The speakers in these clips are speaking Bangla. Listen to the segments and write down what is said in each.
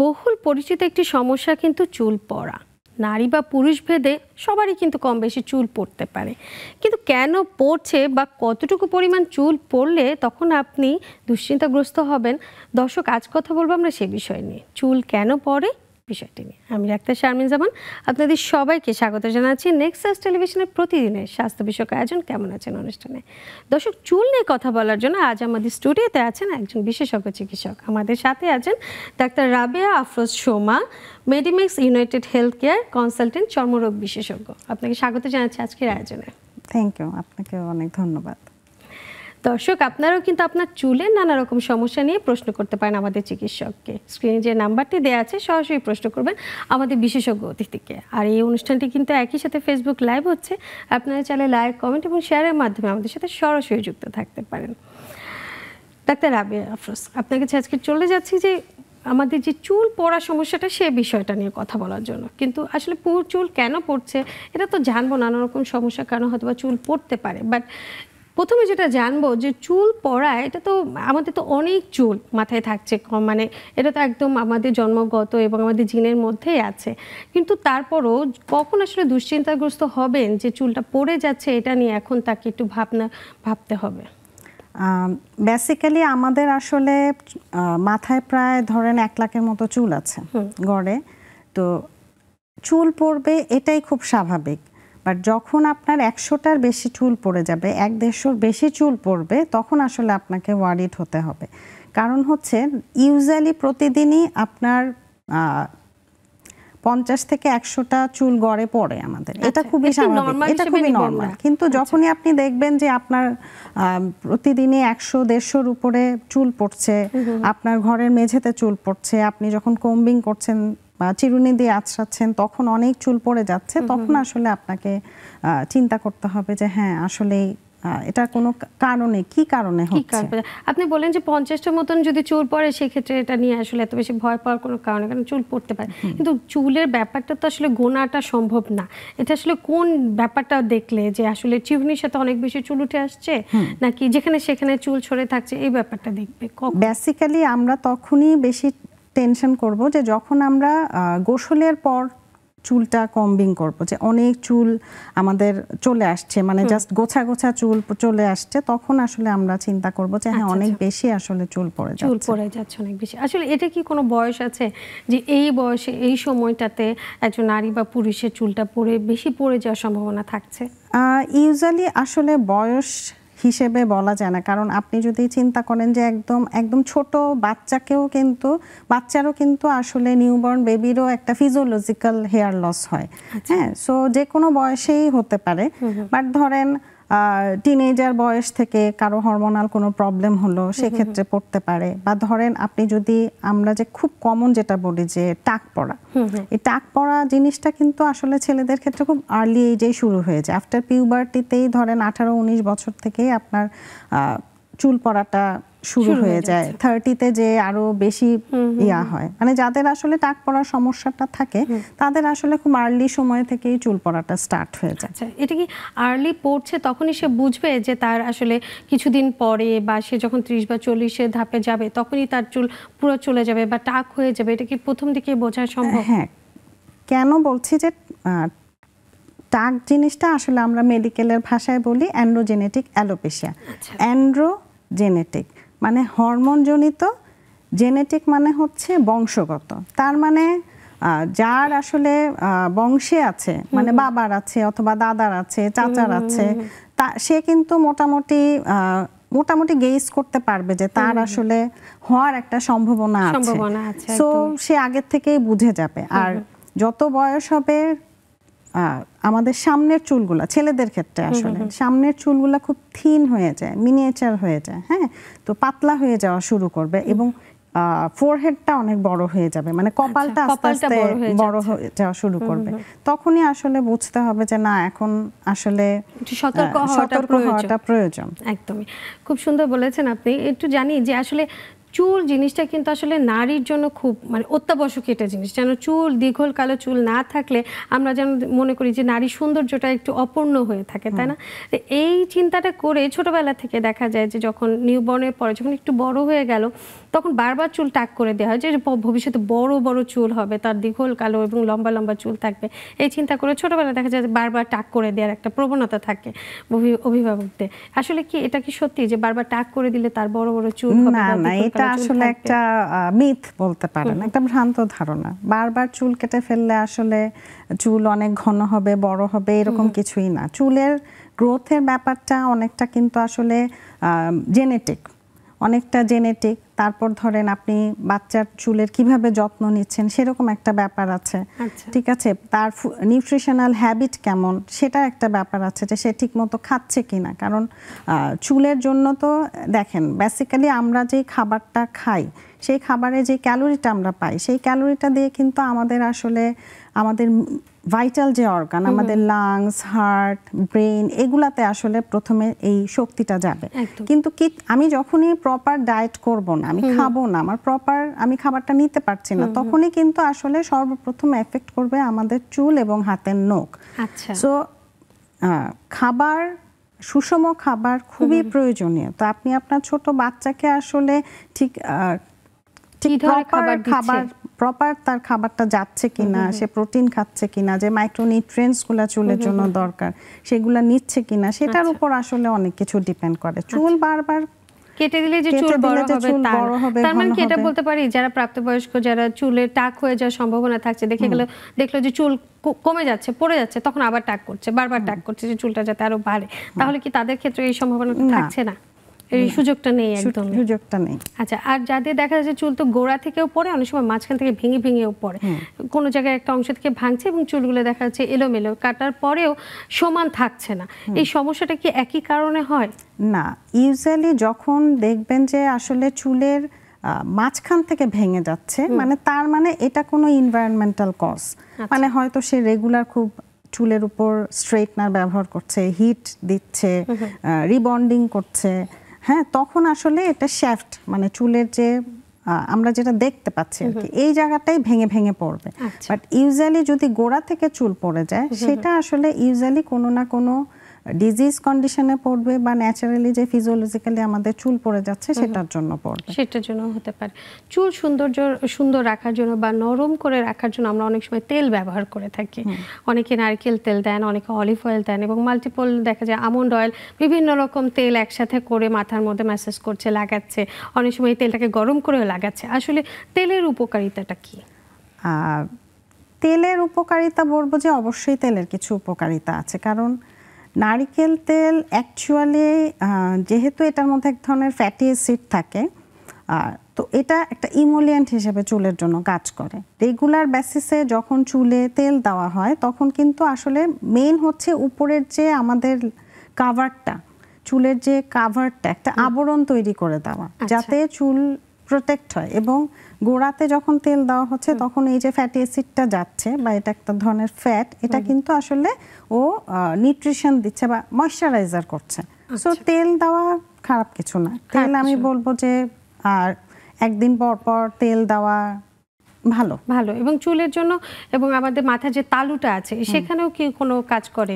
বহুল পরিচিত একটি সমস্যা কিন্তু চুল পড়া। নারী বা পুরুষ ভেদে সবারই কিন্তু কম বেশি চুল পড়তে পারে, কিন্তু কেন পড়ছে বা কতটুকু পরিমাণ চুল পড়লে তখন আপনি দুশ্চিন্তাগ্রস্ত হবেন। দর্শক, আজ কথা বলবো আমরা সে বিষয় নিয়ে, চুল কেন পড়ে বিষয়টি নিয়ে। আমি ডাক্তার শারমিন জামান, আপনাদের সবাইকে স্বাগত জানাচ্ছি নেক্সাস টেলিভিশনের প্রতিদিনের স্বাস্থ্য বিষয়ক আয়োজন কেমন আছেন অনুষ্ঠানে। দর্শক, চুল নিয়ে কথা বলার জন্য আজ আমাদের স্টুডিওতে আছেন একজন বিশেষজ্ঞ চিকিৎসক। আমাদের সাথে আছেন doctor Rabeya Afroz Soma, Medimix United Health Care consultant, চর্মরোগ বিশেষজ্ঞ। আপনাকে স্বাগত জানাচ্ছি আজকের আয়োজনে। থ্যাংক ইউ, আপনাকে অনেক ধন্যবাদ। দর্শক, আপনারাও কিন্তু আপনার চুলের নানা রকম সমস্যা নিয়ে প্রশ্ন করতে পারেন আমাদের চিকিৎসককে। স্ক্রিনে যে নাম্বারটি দেওয়া আছে সরাসরি প্রশ্ন করবেন আমাদের বিশেষজ্ঞ অতিথিকে। আর এই অনুষ্ঠানটি কিন্তু একই সাথে ফেসবুক লাইভ হচ্ছে, আপনারা চাইলে লাইক, কমেন্ট এবং শেয়ারের মাধ্যমে আমাদের সাথে সরাসরি যুক্ত থাকতে পারেন। ডাক্তার রাবেয়া আফরোজ, আপনার কাছে আজকে চলে যাচ্ছি যে আমাদের যে চুল পড়া সমস্যাটা সে বিষয়টা নিয়ে কথা বলার জন্য। কিন্তু আসলে চুল কেন পড়ছে এটা তো জানবো, নানা রকম সমস্যার কারণে হয়তো বা চুল পড়তে পারে। বাট প্রথমে যেটা জানবো যে চুল পড়া, এটা তো আমাদের তো অনেক চুল মাথায় থাকছে, মানে এটা তো একদম আমাদের জন্মগত এবং আমাদের জিনের মধ্যেই আছে। কিন্তু তারপরও কখন আসলে দুশ্চিন্তাগ্রস্ত হবেন যে চুলটা পড়ে যাচ্ছে এটা নিয়ে, এখন তাকে একটু ভাবতে হবে। বেসিক্যালি আমাদের আসলে মাথায় প্রায় ধরেন 1 লাখের মতো চুল আছে গড়ে। তো চুল পড়বে এটাই খুব স্বাভাবিক। বাট যখন আপনার 100টার বেশি চুল পড়ে যাবে, 1-150 বেশি চুল পড়বে, তখন আসলে আপনাকে ওয়ারিড হতে হবে। কারণ হচ্ছে ইউজুয়ালি প্রতিদিনই আপনার 50 থেকে 100টা চুল গড়ে পড়ে আমাদের। এটা খুবই স্বাভাবিক, এটা খুবই নর্মাল। কিন্তু যখনই আপনি দেখবেন যে আপনার প্রতিদিনই 100-150-র উপরে চুল পড়ছে, আপনার ঘরের মেঝেতে চুল পড়ছে, আপনি যখন কম্বিং করছেন বা চিরুনি দিয়ে আঁচড়াচ্ছেন তখন অনেক চুল পড়ে যাচ্ছে, তখন আসলে আপনাকে চিন্তা করতে হবে যে হ্যাঁ আসলে এটা কোনো কারণে, কি কারণে হচ্ছে। আপনি বলেন যে 50টার মতন যদি চুল পড়ে, সেক্ষেত্রে এটা নিয়ে আসলে এত বেশি ভয় পাওয়ার কোনো কারণে, কারণ চুল পড়তে পারে। কিন্তু চুলের ব্যাপারটা তো আসলে গোনাটা সম্ভব না। এটা আসলে কোন ব্যাপারটা দেখলে যে আসলে চিরুনির সাথে অনেক বেশি চুল উঠে আসছে, নাকি যেখানে সেখানে চুল ছড়ে থাকছে, এই ব্যাপারটা দেখবে? বেসিক্যালি আমরা তখনই বেশি টেনশন করব যে যখন আমরা গোসলের পর চুলটা কম্বিং করব, যে অনেক চুল আমাদের চলে আসছে, মানে জাস্ট গোছা গোছা চুল চলে আসছে, তখন আসলে আমরা চিন্তা করব যে হ্যাঁ অনেক বেশি আসলে চুল পড়ে যাচ্ছে অনেক বেশি। আসলে এটা কি কোনো বয়স আছে যে এই বয়সে এই সময়টাতে একজন নারী বা পুরুষের চুলটা বেশি পড়ে যাওয়ার সম্ভাবনা থাকছে? ইউজুয়ালি আসলে বয়স হিসেবে বলা যায় না, কারণ আপনি যদি চিন্তা করেন যে একদম ছোট বাচ্চারও কিন্তু আসলে নিউবর্ন বেবিরও একটা ফিজিওলজিক্যাল হেয়ার লস হয়। হ্যাঁ, সো যে কোনো বয়সেই হতে পারে। বাট ধরেন টিনেজার বয়স থেকে কারো হরমোনাল কোনো প্রবলেম হলো, সেক্ষেত্রে পড়তে পারে। বা ধরেন আপনি যদি, আমরা যে খুব কমন যেটা বলি যে টাক পড়া, এই টাক পড়া জিনিসটা কিন্তু আসলে ছেলেদের ক্ষেত্রে খুব আর্লি এজেই শুরু হয়ে যায়। আফটার পিউবার্টিতেই ধরেন 18-19 বছর থেকেই আপনার চুল পড়াটা শুরু হয়ে যায়। 30তে যে আরো বেশি হয়, মানে যাদের আসলে টাক পড়ার সমস্যাটা থাকে তাদের আসলে খুব আর্লি সময় থেকেই চুল পড়াটা স্টার্ট হয়ে যায়। আচ্ছা, এটা কি আর্লি পড়ছে তখনই সে বুঝবে যে তার আসলে কিছুদিন পরে বা সে যখন 30 বা 40-এর ধাপে যাবে তখনই তার চুল পুরো চলে যাবে বা টাক হয়ে যাবে? এটা কি প্রথম দিকে বোঝা সম্ভব? হ্যাঁ, কেন বলছি যে টাক জিনিসটা আসলে আমরা মেডিকেলের ভাষায় বলি অ্যান্ড্রোজেনেটিক অ্যালোপেশিয়া। অ্যান্ড্রোজেনেটিক মানে হরমোনজনিত, জেনেটিক মানে হচ্ছে বংশগত। তার মানে যার আসলে বংশে আছে, মানে বাবার আছে অথবা দাদার আছে, চাচার আছে, সে কিন্তু মোটামুটি গেস করতে পারবে যে তার আসলে হওয়ার একটা সম্ভাবনা আছে। সো সে আগের থেকেই বুঝে যাবে। আর যত বয়স হবে, আমাদের সামনের চুলগুলা, ছেলেদের ক্ষেত্রে আসলে সামনের চুলগুলা খুব থিন হয়ে যায়, মিনিয়েচার হয়ে যায়। হ্যাঁ, তো পাতলা হয়ে যাওয়া শুরু করবে এবং ফোরহেডটা অনেক বড় হয়ে যাবে, মানে কপালটা আস্তে আস্তে বড় হয়ে যাওয়া শুরু করবে। তখনই আসলে বুঝতে হবে যে না, এখন আসলে সতর্ক হওয়াটা প্রয়োজন। একদমই খুব সুন্দর বলেছেন আপনি। একটু জানি যে আসলে চুল জিনিসটা কিন্তু আসলে নারীর জন্য খুব মানে অত্যাবশ্যকীয় একটা জিনিস। যেন চুল, দীঘল কালো চুল না থাকলে আমরা যেন মনে করি যে নারীর সৌন্দর্যটা একটু অপূর্ণ হয়ে থাকে, তাই না? এই চিন্তাটা করে ছোটবেলা থেকে দেখা যায় যে যখন নিউবর্নের পরে যখন একটু বড় হয়ে গেল তখন বারবার চুল টাক করে দেওয়া হয় যে ভবিষ্যতে বড় বড় চুল হবে, তার দীঘল কালো এবং লম্বা লম্বা চুল থাকবে, এই চিন্তা করে ছোটবেলায় দেখা যায় যে বারবার টাক করে দেওয়ার একটা প্রবণতা থাকে অভিভাবকদের। আসলে কি এটা কি সত্যি যে বারবার টাক করে দিলে তার বড় বড় চুল হবে? না না, এটা আসলে একটা মিথ বলতে পারেন, একটা ভ্রান্ত ধারণা। বারবার চুল কেটে ফেললে আসলে চুল অনেক ঘন হবে, বড় হবে, এরকম কিছুই না। চুলের গ্রোথের ব্যাপারটা অনেকটা কিন্তু আসলে জেনেটিক, অনেকটা জেনেটিক। তারপর ধরেন আপনি বাচ্চার চুলের কিভাবে যত্ন নিচ্ছেন সেরকম একটা ব্যাপার আছে, ঠিক আছে। তার নিউট্রিশনাল হ্যাবিট কেমন সেটা একটা ব্যাপার আছে, যে সে ঠিক মতো খাচ্ছে কিনা। কারণ চুলের জন্য তো দেখেন বেসিক্যালি আমরা যে খাবারটা খাই, সেই খাবারে যে ক্যালোরিটা আমরা পাই, সেই ক্যালোরিটা দিয়ে কিন্তু আমাদের আসলে আমাদের ভাইটাল যে অর্গান, আমাদের লাংস, হার্ট, ব্রেইন, এগুলাতে আসলে প্রথমে এই শক্তিটা যাবে। কিন্তু কি আমি যখনই প্রপার ডায়েট করব না, আমি খাবো না, আমার প্রপার আমি খাবারটা নিতে পারছি না, তখনই কিন্তু আসলে সর্বপ্রথম এফেক্ট করবে আমাদের চুল এবং হাতের নখ। সো খাবার, সুষম খাবার খুবই প্রয়োজনীয়। তো আপনি আপনার ছোট বাচ্চাকে আসলে ঠিক প্রপার তার খাবারটা যাচ্ছে কিনা, সে প্রোটিন খাচ্ছে কিনা, যে মাইক্রোনিউট্রিয়েন্টস গুলা চুলের জন্য দরকার সেগুলা নিচ্ছে কিনা, সেটার উপর আসলে অনেক কিছু ডিপেন্ড করে। চুল বারবার কেটে দিলে যে চুল বড় হবে তার মানে কি এটা বলতে পারি যারা প্রাপ্তবয়স্ক, যারা চুলে টাক হয়ে যাওয়ার সম্ভাবনা থাকছে, দেখলো যে চুল কমে যাচ্ছে, পড়ে যাচ্ছে, তখন আবার টাক করছে, বারবার টাক করছে যে চুলটা যাতে আরো বাড়ে, তাহলে কি তাদের ক্ষেত্রে এই সম্ভাবনাটা থাকছে না? এই সুযোগটা নেই, একদম সুযোগটা নেই। আচ্ছা, আর যাদের দেখা যাচ্ছে চুল তো গোড়া থেকেও পড়ে, অনেক সময় মাঝখান থেকে ভেঙেও পড়ে, কোনো জায়গায় একটা অংশ থেকে ভাঙছে এবং চুলগুলো দেখা যাচ্ছে এলোমেলো, কাটার পরেও সমান থাকছে না, এই সমস্যাটা কি একই কারণে হয়? না, ইউজুয়ালি যখন দেখবেন যে আসলে চুলের মাঝখান থেকে ভেঙে যাচ্ছে, মানে তার মানে এটা কোনো এনভায়রনমেন্টাল কজ, মানে হয়তো সে রেগুলার খুব চুলের উপর স্ট্রেটনার ব্যবহার করছে, হিট দিচ্ছে, রিবন্ডিং করছে, হ্যাঁ, তখন আসলে এটা শ্যাফট, মানে চুলের যে আমরা যেটা দেখতে পাচ্ছি আর কি, এই জায়গাটাই ভেঙে পড়বে। বাট ইউজুয়ালি যদি গোড়া থেকে চুল পড়ে যায়, সেটা আসলে ইউজুয়ালি কোনো না কোনো ডিজিজ কন্ডিশনে পড়বে, বা ন্যাচারালি যে ফিজিওলজিক্যালি আমাদের চুল পড়ে যাচ্ছে সেটার জন্য পড়বে, সেটার জন্য হতে পারে। চুল সুন্দর রাখার জন্য বা নরম করে রাখার জন্য আমরা অনেক সময় তেল ব্যবহার করে থাকি। অনেকে নারকেল তেল দেন, অনেকে অলিভ অয়েল দেন, এবং মাল্টিপল দেখা যায় আমন্ড অয়েল, বিভিন্ন রকম তেল একসাথে করে মাথার মধ্যে ম্যাসাজ করছে, লাগাচ্ছে, অনেক সময় এই তেলটাকে গরম করেও লাগাচ্ছে। আসলে তেলের উপকারিতাটা কি? তেলের উপকারিতা বলবো যে অবশ্যই তেলের কিছু উপকারিতা আছে। কারণ নারিকেল তেল অ্যাকচুয়ালি যেহেতু এটার মধ্যে এক ধরনের ফ্যাটি অ্যাসিড থাকে, তো এটা একটা ইমোলিয়েন্ট হিসেবে চুলের জন্য কাজ করে। রেগুলার বেসিসে যখন চুলে তেল দেওয়া হয়, তখন কিন্তু আসলে মেইন হচ্ছে উপরের যে আমাদের কাভারটা, চুলের যে কাভারটা, একটা আবরণ তৈরি করে দেওয়া, যাতে চুল প্রোটেক্ট হয়। এবং গোড়াতে যখন তেল দেওয়া হচ্ছে, তখন এই যে ফ্যাটি অ্যাসিডটা যাচ্ছে, বা এটা একটা ধরনের ফ্যাট, এটা কিন্তু আসলে ও নিউট্রিশন দিচ্ছে বা ময়শ্চারাইজার করছে। সো তেল দেওয়া খারাপ কিছু না। তেল আমি বলবো যে আর একদিন পর তেল দেওয়া ভালো। এবং চুলের জন্য, এবং আমাদের মাথার যে তালুটা আছে সেখানেও কি কোনো কাজ করে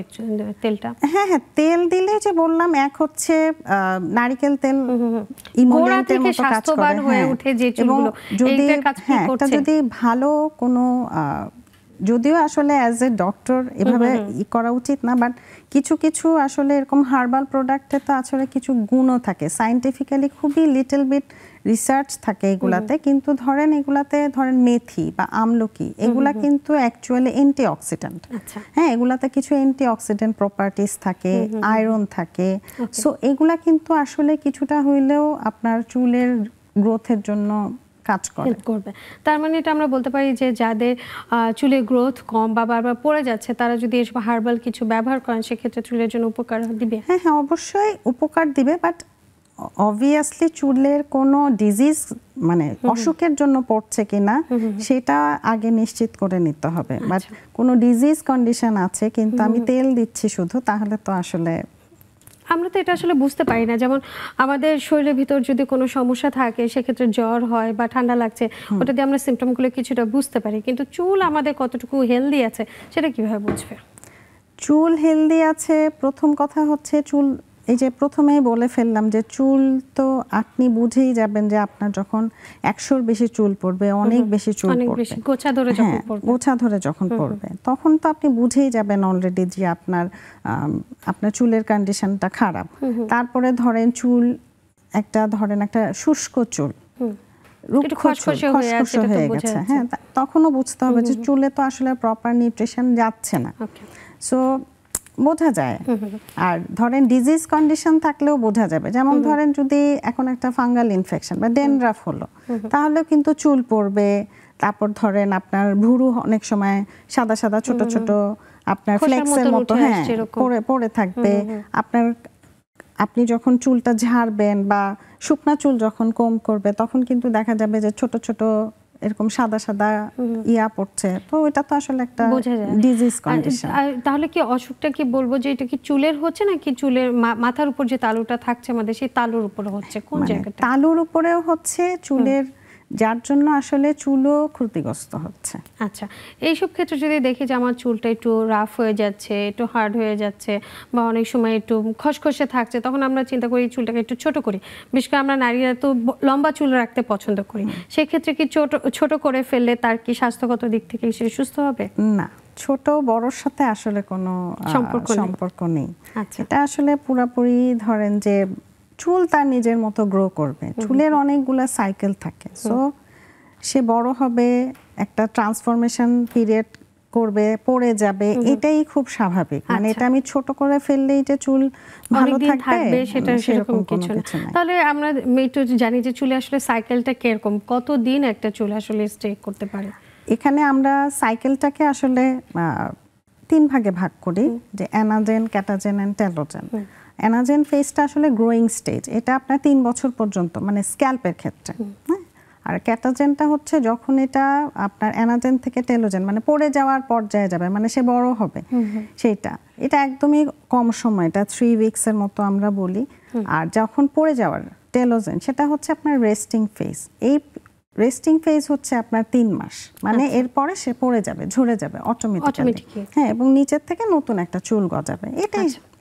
তেলটা? হ্যাঁ, তেল দিলে যে বললাম, এক হচ্ছে নারকেল তেল ইমোলিয়েন্টের মতো কাজ করে, হয়ে ওঠে যে চুলগুলো, এইটার কাজ কি করছে? যদি ভালো কোনো, যদিও আসলে অ্যাজ এ ডক্টর এভাবে করা উচিত না, বাট কিছু আসলে এরকম হার্বাল প্রোডাক্টে তো আসলে কিছু গুণও থাকে, সায়েন্টিফিক্যালি খুবই লিটল বিট রিসার্চ থাকে এগুলাতে। কিন্তু এগুলাতে মেথি বা আমলকি, এগুলা কিন্তু অ্যাকচুয়ালি অ্যান্টিঅক্সিডেন্ট। হ্যাঁ, এগুলাতে কিছু অ্যান্টিঅক্সিডেন্ট প্রপার্টিস থাকে, আয়রন থাকে। সো এগুলা কিন্তু আসলে কিছুটা হইলেও আপনার চুলের গ্রোথের জন্য কাজ করবে। তার মানে এটা আমরা বলতে পারি যে যাদের চুলের গ্রোথ কম বা বারবার পড়ে যাচ্ছে, তারা যদি এসব হার্বাল কিছু ব্যবহার করেন, সেক্ষেত্রে চুলের জন্য উপকার দিবে। হ্যাঁ, অবশ্যই উপকার দিবে। বাট অবভিয়াসলি চুলের কোনো ডিজিজ, মানে অসুখের জন্য পড়ছে কিনা সেটা আগে নিশ্চিত করে নিতে হবে। বাট কোনো ডিজিজ কন্ডিশন আছে, কিন্তু আমি তেল দিচ্ছি শুধু, তাহলে তো আসলে আমরা তো এটা আসলে বুঝতে পারি না। যেমন আমাদের শরীরের ভিতর যদি কোনো সমস্যা থাকে, সেক্ষেত্রে জ্বর হয় বা ঠান্ডা লাগছে, ওটা দিয়ে আমরা সিমটমগুলো কিছুটা বুঝতে পারি, কিন্তু চুল আমাদের কতটুকু হেলদি আছে সেটা কিভাবে বুঝবে? চুল হেলদি আছে, প্রথম কথা হচ্ছে চুল এই যে প্রথমেই বলে ফেললাম যে চুল তো আপনি বুঝেই যাবেন যে আপনার যখন 100-র বেশি চুল পড়বে, অনেক বেশি চুল পড়বে, গোছা ধরে যখন পড়বে, গোছা ধরে যখন পড়বে, তখন তো আপনি বুঝেই যাবেন অলরেডি যে আপনার চুলের কন্ডিশনটা খারাপ। তারপরে ধরেন চুল ধরেন একটা শুষ্ক চুল, খসখসে হয়ে গেছে, হ্যাঁ, তখনও বুঝতে হবে যে চুলে তো আসলে প্রপার নিউট্রিশন যাচ্ছে না। সো বোঝা যায়। আর ধরেন ডিজিজ কন্ডিশন থাকলেও বোঝা যাবে, যেমন ধরেন যদি এখন একটা ফাঙ্গাল ইনফেকশন বা ডেনড্রাফ হলো, তাহলে কিন্তু চুল পড়বে। তারপর ধরেন আপনার ভুরু অনেক সময় সাদা সাদা ছোট ছোট আপনার ফ্লেক্সের মতো, হ্যাঁ, পড়ে থাকবে। আপনি যখন চুলটা ঝাড়বেন বা শুকনা চুল যখন কম করবে, তখন কিন্তু দেখা যাবে যে ছোট ছোট এরকম সাদা সাদা ইয়া পড়ছে। তো এটা তো আসলে একটা ডিজিজ কন্ডিশন। তাহলে কি অসুখটা কি বলবো যে এটা কি চুলের হচ্ছে নাকি চুলের মাথার উপর যে তালুটা থাকছে আমাদের, সেই তালুর উপরে হচ্ছে? কোন জায়গাটা? তালুর উপরেও হচ্ছে, চুলের, যার জন্য আসলে চুলও ক্ষতিগ্রস্ত হচ্ছে। আচ্ছা, এইসব ক্ষেত্রে যদি দেখি যে আমার চুলটা একটু রাফ হয়ে যাচ্ছে, একটু হার্ড হয়ে যাচ্ছে, বা অনেক সময় একটু খসখসে থাকছে, তখন আমরা চিন্তা করি চুলটাকে একটু ছোট করি। বিশেষ করে আমরা নারীরা তো লম্বা চুল রাখতে পছন্দ করি। সেক্ষেত্রে কি ছোট করে ফেললে তার কি স্বাস্থ্যগত দিক থেকে সে সুস্থ হবে? না, ছোট বড়র সাথে আসলে কোনো সম্পর্ক নেই। এটা আসলে পুরোপুরি ধরেন যে চুল তার নিজের মতো গ্রো করবে। চুলের অনেকগুলা সাইকেল থাকে। সো সে বড় হবে, একটা ট্রান্সফরমেশন পিরিয়ড করবে, পড়ে যাবে, এটাই খুব স্বাভাবিক। মানে এটা আমি ছোট করে ফেললেই যে চুল ভালো থাকবে সেটা সেরকম কিছু না। তাহলে আমরা একটু জানি যে চুলে আসলে সাইকেলটা কিরকম, কতদিন একটা চুল আসলে স্টে করতে পারে? এখানে আমরা সাইকেলটাকে আসলে 3 ভাগে ভাগ করি, যে anagen, catagen and telogen. Anagen ফেজটা আসলে গ্রোয়িং স্টেজ, এটা আপনার 3 বছর পর্যন্ত, মানে স্ক্যাল্পের ক্ষেত্রে। আর ক্যাটাজেনটা হচ্ছে যখন এটা আপনার অ্যানাজেন থেকে টেলোজেন, মানে পড়ে যাওয়ার পর্যায়ে যাবে, মানে সে বড় হবে, এটা একদমই কম সময়, এটা 3 উইকসের মতো আমরা বলি। আর যখন পড়ে যাওয়ার টেলোজেন, সেটা হচ্ছে আপনার রেস্টিং ফেজ। এই রেস্টিং ফেজ হচ্ছে আপনার 3 মাস, মানে এরপরে সে পড়ে যাবে, ঝরে যাবে অটোমেটিক্যালি, হ্যাঁ, এবং নিচের থেকে নতুন একটা চুল গজাবে।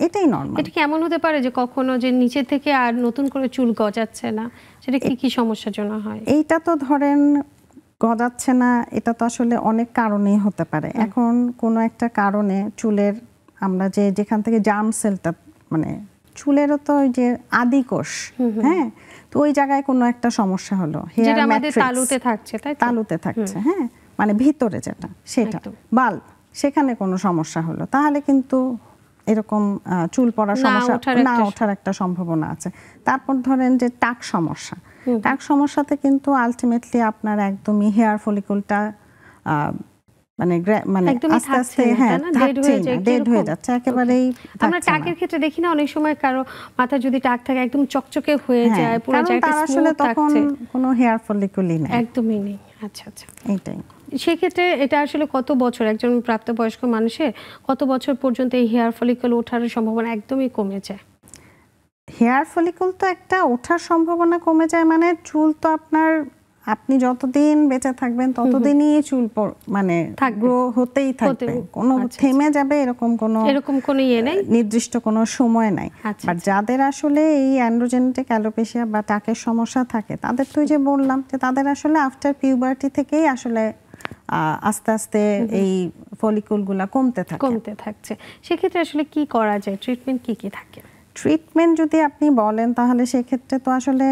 এটাই নরমাল। এটা কি এমন হতে পারে যে কখনো যে নিচে থেকে আর নতুন করে চুল গজাচ্ছে না, সেটা কি সমস্যার জন্য হয়? এইটা তো ধরেন গজাচ্ছে না, এটা তো আসলে অনেক কারণেই হতে পারে। এখন কোনো একটা কারণে চুলের আমরা যেখান থেকে জার্ম সেলটা, মানে চুলেরও তো ওই যে আদিকোষ, হ্যাঁ, তো ওই জায়গায় কোনো একটা সমস্যা হলো, যেটা আমাদের তালুতে থাকছে, তাই তালুতে থাকছে, হ্যাঁ, মানে ভিতরে যেটা, সেটা বাল্ব, সেখানে কোনো সমস্যা হলো, তাহলে কিন্তু এরকম চুল পড়ার সমস্যা না ওঠার একটা সম্ভাবনা আছে। তারপর ধরেন যে টাক সমস্যাতে কিন্তু আলটিমেটলি আপনার একদমই হেয়ার ফলিকলটা মানে আস্তে আস্তে ডেড হয়ে যাচ্ছে, একেবারেই। আমরা টাকের ক্ষেত্রে দেখি না অনেক সময় কারো মাথা যদি টাক থাকে একদম চকচকে হয়ে যায়, পুরো জায়গাটা আসলে তখন কোনো হেয়ার ফলিকলই নেই, একদমই নেই। আচ্ছা, এইটাই। সেক্ষেত্রে এটা আসলে কত বছর, একজন প্রাপ্তবয়স্ক মানুষের কত বছর পর্যন্ত এই হেয়ার ফলিকল ওঠার সম্ভাবনা একদমই কমে যায়? হেয়ার ফলিকল তো একটা ওঠার সম্ভাবনা কমে যায়, মানে চুল তো আপনি যতদিন বেঁচে থাকবেন ততদিনই চুল মানে গ্রো হতেই থাকবে, কোনো থেমে যাবে এরকম কোনো ইয়ে নেই, নির্দিষ্ট কোনো সময় নাই। বাট যাদের আসলে এই অ্যান্ড্রোজেনেটিক অ্যালোপেশিয়া বা টাকের সমস্যা থাকে, তাদের তো যে বললাম যে তাদের আসলে আফটার পিউবার্টি থেকেই আসলে আস্তে আস্তে এই ফলিকুলগুলা কমতে থাকছে। সেক্ষেত্রে আসলে কি করা যায়, ট্রিটমেন্ট কি থাকে? ট্রিটমেন্ট যদি আপনি বলেন, তাহলে সেক্ষেত্রে তো আসলে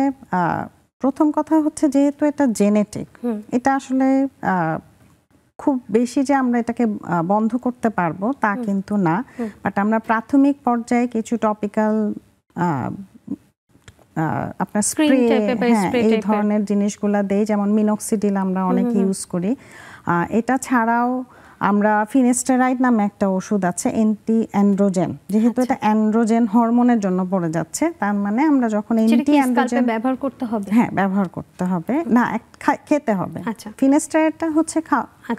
প্রথম কথা হচ্ছে, যেহেতু এটা জেনেটিক, এটা আসলে খুব বেশি যে আমরা এটাকে বন্ধ করতে পারবো তা কিন্তু না। বাট আমরা প্রাথমিক পর্যায়ে কিছু টপিক্যাল আপনার স্প্রে, এই ধরনের জিনিসগুলা দেই, যেমন মিনক্সিডিল আমরা অনেক ইউজ করি। এটা ছাড়াও আমরা ফিনেস্টেরাইড নামে একটা ওষুধ আছে, অ্যান্টি অ্যান্ড্রোজেন, যেহেতু এটা অ্যান্ড্রোজেন হরমোনের জন্য পড়ে যাচ্ছে, তার মানে আমরা যখন অ্যান্টি অ্যান্ড্রোজেন ব্যবহার করতে হবে, হ্যাঁ, ব্যবহার করতে হবে না, খেতে হবে। ফিনেস্টেরাইডটা হচ্ছে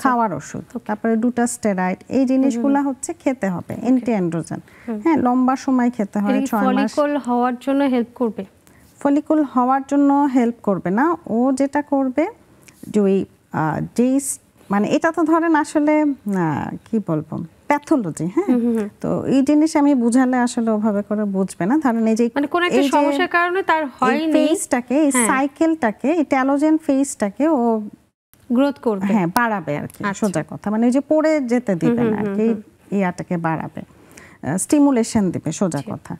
খাওয়ার ওষুধ, তারপরে ডুটাস্টেরাইড, এই জিনিসগুলো হচ্ছে খেতে হবে, অ্যান্টি অ্যান্ড্রোজেন, হ্যাঁ, লম্বা সময় খেতে হয়, 6 মাস। ফলিকল হওয়ার জন্য হেল্প করবে? ফলিকল হওয়ার জন্য হেল্প করবে না, ও যেটা করবে যে মানে এটা তো ধরেন আসলে কি বলবো, প্যাথোলজি। হ্যাঁ, তো এই জিনিস আমি বুঝালে আসলে ওভাবে করে বুঝবে না। ধরেন এই যে মানে কোন একটা সমস্যার কারণে তার হয়নি, ফেজটাকে, এই সাইকেলটাকে, এই টেলোজেন ফেজটাকে ও গ্রোথ করবে, হ্যাঁ বাড়াবে আর কি, সোজা কথা। মানে ওই যে পড়ে যেতে দিবে না আর কি, ইয়াটাকে বাড়াবে, স্টিমুলেশন দিবে, সোজা কথা।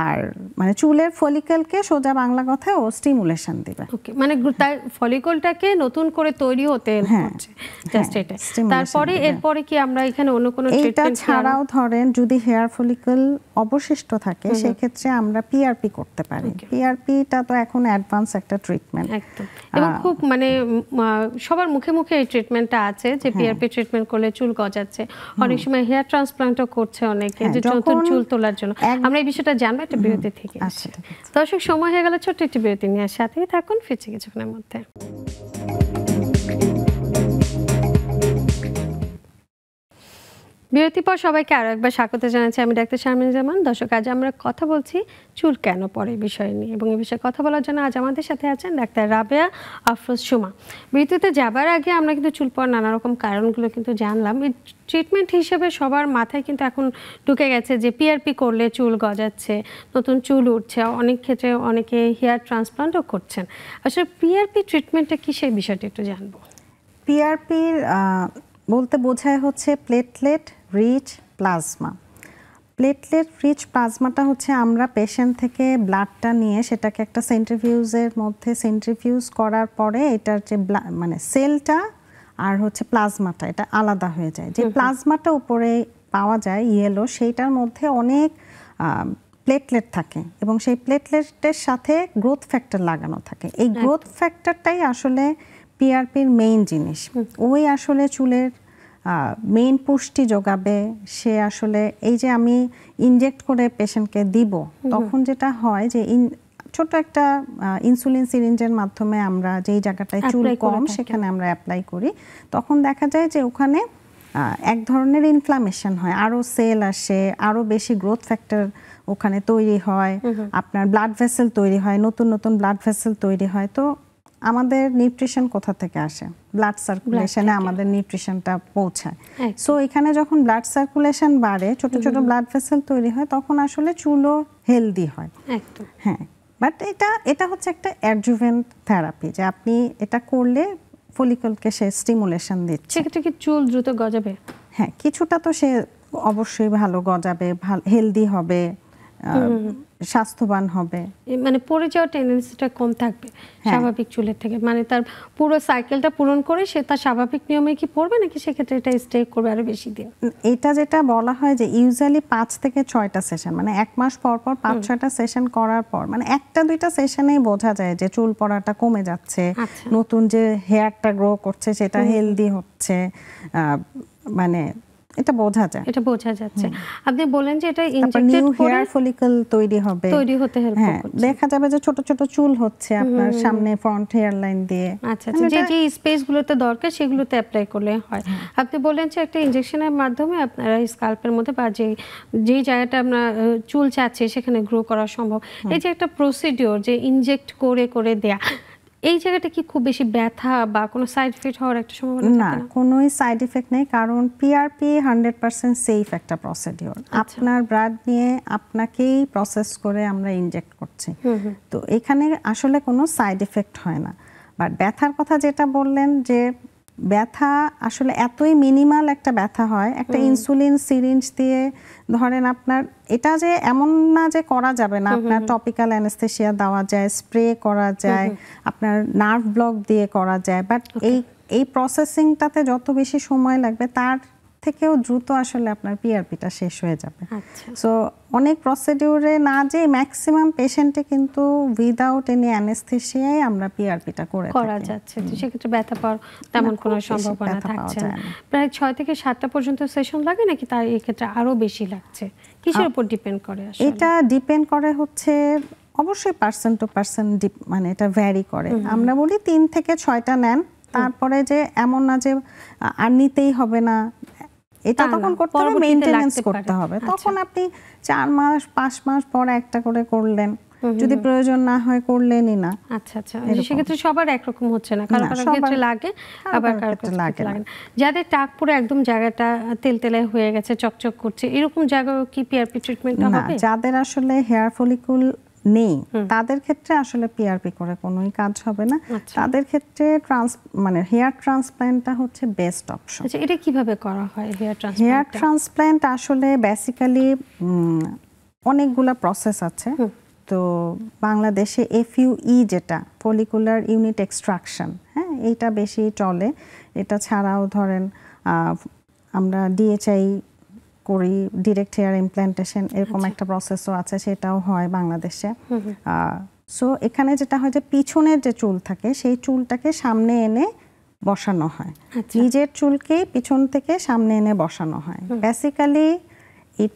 আর মানে চুলের ফলিকলকে সোজা বাংলা কথায় ও স্টিমুলেশন দিবে। ওকে, মানে তার ফলিকলটাকে নতুন করে তৈরি হতে হেল্প করছে, জাস্ট এটা। তারপরে এরপরে কি আমরা এখানে অন্য কোনো ট্রিটমেন্ট ছাড়াও ধরেন যদি হেয়ার ফলিকল অবশিষ্ট থাকে সেই ক্ষেত্রে আমরা পিআরপি করতে পারি। পিআরপিটা তো এখন অ্যাডভান্স একটা ট্রিটমেন্ট একদম, এবং খুব মানে সবার মুখে মুখে এই ট্রিটমেন্টটা আছে যে পিআরপি ট্রিটমেন্ট করলে চুল গজাচ্ছে, অনেক সময় হেয়ার ট্রান্সপ্লান্টও করছে অনেকে যে নতুন চুল তোলার জন্য। আমরা এই বিষয়টা জানবো একটা বিরতি থেকে। দর্শক, সময় হয়ে গেল ছোট্ট একটি বিরতি নিয়ে, সাথেই থাকুন, ফিরছি কিছুক্ষণের মধ্যে। বিরতির পর সবাইকে আরো একবার স্বাগত জানাচ্ছি। আমি ডাক্তার শারমিন জামান। দর্শক, আজ আমরা কথা বলছি চুল কেন পড়ে বিষয় নিয়ে, এবং এই বিষয়ে কথা বলার জন্য আজ আমাদের সাথে আছেন ডাক্তার রাবেয়া আফরোজ সুমা। বিরতিতে যাবার আগে আমরা কিন্তু চুল পড়ার নানা রকম কারণগুলো কিন্তু জানলাম। এই ট্রিটমেন্ট হিসেবে সবার মাথায় কিন্তু এখন ঢুকে গেছে যে পিআরপি করলে চুল গজাচ্ছে, নতুন চুল উঠছে, অনেক ক্ষেত্রে অনেকে হেয়ার ট্রান্সপ্লান্টও করছেন। আসলে পিআরপি ট্রিটমেন্টটা কি, সেই বিষয়টা একটু জানবো। পিআরপির বলতে বোঝায় হচ্ছে platelet rich plasma. Platelet rich প্লাজমাটা হচ্ছে আমরা পেশেন্ট থেকে ব্লাডটা নিয়ে সেটাকে একটা সেন্ট্রিফিউজের মধ্যে সেন্ট্রিফিউজ করার পরে এটার যে মানে সেলটা আর হচ্ছে প্লাজমাটা এটা আলাদা হয়ে যায়। যে প্লাজমাটা উপরে পাওয়া যায় ইয়েলো, সেইটার মধ্যে অনেক প্লেটলেট থাকে এবং সেই প্লেটলেটের সাথে গ্রোথ ফ্যাক্টর লাগানো থাকে। এই গ্রোথ ফ্যাক্টরটাই আসলে পিআরপির মেইন জিনিস। ওই আসলে চুলের মেইন পুষ্টি যোগাবে। সে আসলে এই যে আমি ইনজেক্ট করে পেশেন্টকে দিব, তখন যেটা হয় যে ছোট একটা ইনসুলিন সিরিঞ্জের মাধ্যমে আমরা যেই জায়গাটায় চুল কম সেখানে আমরা অ্যাপ্লাই করি, তখন দেখা যায় যে ওখানে এক ধরনের ইনফ্লামেশন হয়, আরও সেল আসে, আরও বেশি গ্রোথ ফ্যাক্টর ওখানে তৈরি হয়, আপনার ব্লাড ভেসেল তৈরি হয়, নতুন নতুন ব্লাড ভেসেল তৈরি হয়। তো আমাদের নিউট্রিশন কোথা থেকে আসে? ব্লাড সার্কুলেশনে আমাদের নিউট্রিশনটা পৌঁছায়। সো এখানে যখন ব্লাড সার্কুলেশন বাড়ে, ছোট ছোট ব্লাড ভেসেল তৈরি হয়, তখন আসলে চুলও হেলদি হয়। হ্যাঁ, বাট এটা হচ্ছে একটা অ্যাডজুভেন্ট থেরাপি, যে আপনি এটা করলে ফলিকলকে সে স্টিমুলেশন দিচ্ছে। সেক্ষেত্রে কি চুল দ্রুত গজাবে? হ্যাঁ, কিছুটা তো সে অবশ্যই ভালো গজাবে, হেলদি হবে, স্বাস্থ্যবান হবে, মানে পড়ে যাওয়ার টেন্ডেন্সিটা কম থাকবে স্বাভাবিক চুলের থেকে। মানে তার পুরো সাইকেলটা পূরণ করে সে তার স্বাভাবিক নিয়মে কি পড়বে, নাকি সেক্ষেত্রে এটা স্টে করবে আরো বেশি দিন? এটা যেটা বলা হয় যে ইউজুয়ালি 5 থেকে 6টা সেশন, মানে 1 মাস পর পর 5-6টা সেশন করার পর, মানে 1-2টা সেশনেই বোঝা যায় যে চুল পড়াটা কমে যাচ্ছে, নতুন যে হেয়ারটা গ্রো করছে সেটা হেলদি হচ্ছে, মানে এটা বোঝা যায়, এটা বোঝা যাচ্ছে। আপনি বলেন যে এটা ইনজেক্টেড করে হেয়ার ফলিকল তৈরি হতে হেল্প করছে। দেখা যাবে যে ছোট ছোট চুল হচ্ছে আপনার সামনে ফ্রন্ট হেয়ার লাইন দিয়ে। আচ্ছা, যে স্পেসগুলোতে দরকার সেগুলোতে অ্যাপ্লাই করলে হয়। আপনি বলেন যে একটা ইনজেকশনের মাধ্যমে আপনারা স্কাল্পের মধ্যে বা যেই জায়গাটা আমরা চুল চাচ্ছি সেখানে গ্রো করা সম্ভব। এই যে একটা প্রসিডিওর যে ইনজেক্ট করে করে দেয়া, এই জায়গাটা কি খুব বেশি ব্যথা বা কোনো সাইড এফেক্ট হওয়ার একটা সম্ভাবনা থাকে না? না, কোনোই সাইড এফেক্ট নেই, কারণ পিআরপি 100% সেফ একটা প্রসিডিওর। আপনার ব্লাড নিয়ে আপনাকেই প্রসেস করে আমরা ইনজেক্ট করছি, তো এখানে আসলে কোনো সাইড এফেক্ট হয় না। বাট ব্যথার কথা যেটা বললেন, যে ব্যথা আসলে এতই মিনিমাল একটা ব্যথা হয়, একটা ইনসুলিন সিরিঞ্জ দিয়ে ধরেন আপনার, এটা যে এমন না যে করা যাবে না, আপনার টপিক্যাল অ্যানেস্থেসিয়া দেওয়া যায়, স্প্রে করা যায়, আপনার নার্ভ ব্লক দিয়ে করা যায়, বাট এই প্রসেসিংটাতে যত বেশি সময় লাগবে তার থেকেও দ্রুত আসলে আপনার পিআরপিটা শেষ হয়ে যাবে। সো অনেক প্রসিডিউরে না যে ম্যাক্সিমাম পেশেন্টে কিন্তু উইদাউট এনি অ্যানেস্থেসিয়ায় আমরা পিআরপিটা করা যাচ্ছে। তো সেক্ষেত্রে ব্যথা পাওয়ার তেমন কোনো সম্ভাবনা থাকছে না। প্রায় 6 থেকে 7টা পর্যন্ত সেশন লাগে, নাকি তার এই ক্ষেত্রে আরো বেশি লাগছে? কিসের উপর ডিপেন্ড করে আসলে? এটা ডিপেন্ড করে হচ্ছে অবশ্যই পার্সন টু পার্সন, মানে এটা ভ্যারি করে। আমরা বলি 3 থেকে 6টা নেন, তারপরে যে এমন না যে আর নিতেই হবে না, এটা তখন করতে হবে, মেইনটেনেন্স করতে হবে। তখন আপনি 4 মাস 5 মাস পর একটা করে করলেন, যদি প্রয়োজন না হয় করলেনই না। আচ্ছা আচ্ছা, সেক্ষেত্রে সবার একরকম হচ্ছে না, কারো কারো ক্ষেত্রে লাগে আবার কারো ক্ষেত্রে লাগে না। যাদের টাক পুরো একদম জায়গাটা তেলতেলে হয়ে গেছে, চকচক করছে, এরকম জায়গায় কি পিআরপি ট্রিটমেন্টটা হবে? যাদের আসলে হেয়ার ফলিকুল নেই তাদের ক্ষেত্রে আসলে পিআরপি করে কোনোই কাজ হবে না। তাদের ক্ষেত্রে মানে হেয়ার ট্রান্সপ্ল্যান্টটা হচ্ছে বেস্ট অপশন। আচ্ছা, এটা কিভাবে করা হয় হেয়ার ট্রান্সপ্ল্যান্ট? হেয়ার ট্রান্সপ্ল্যান্ট আসলে বেসিক্যালি অনেকগুলা প্রসেস আছে। তো বাংলাদেশে এফইউই যেটা ফলিকুলার ইউনিট এক্সট্রাকশন, হ্যাঁ, এইটা বেশি চলে। এটা ছাড়াও ধরেন আমরা ডিএচআই করি, ডিরেক্ট হেয়ার ইমপ্ল্যান্টেশন, এরকম একটা প্রসেসও আছে, সেটাও হয় বাংলাদেশে। সো এখানে যেটা হয় যে পিছনের যে চুল থাকে সেই চুলটাকে সামনে এনে বসানো হয়, নিজের চুলকে পিছন থেকে সামনে এনে বসানো হয়। বেসিক্যালি এই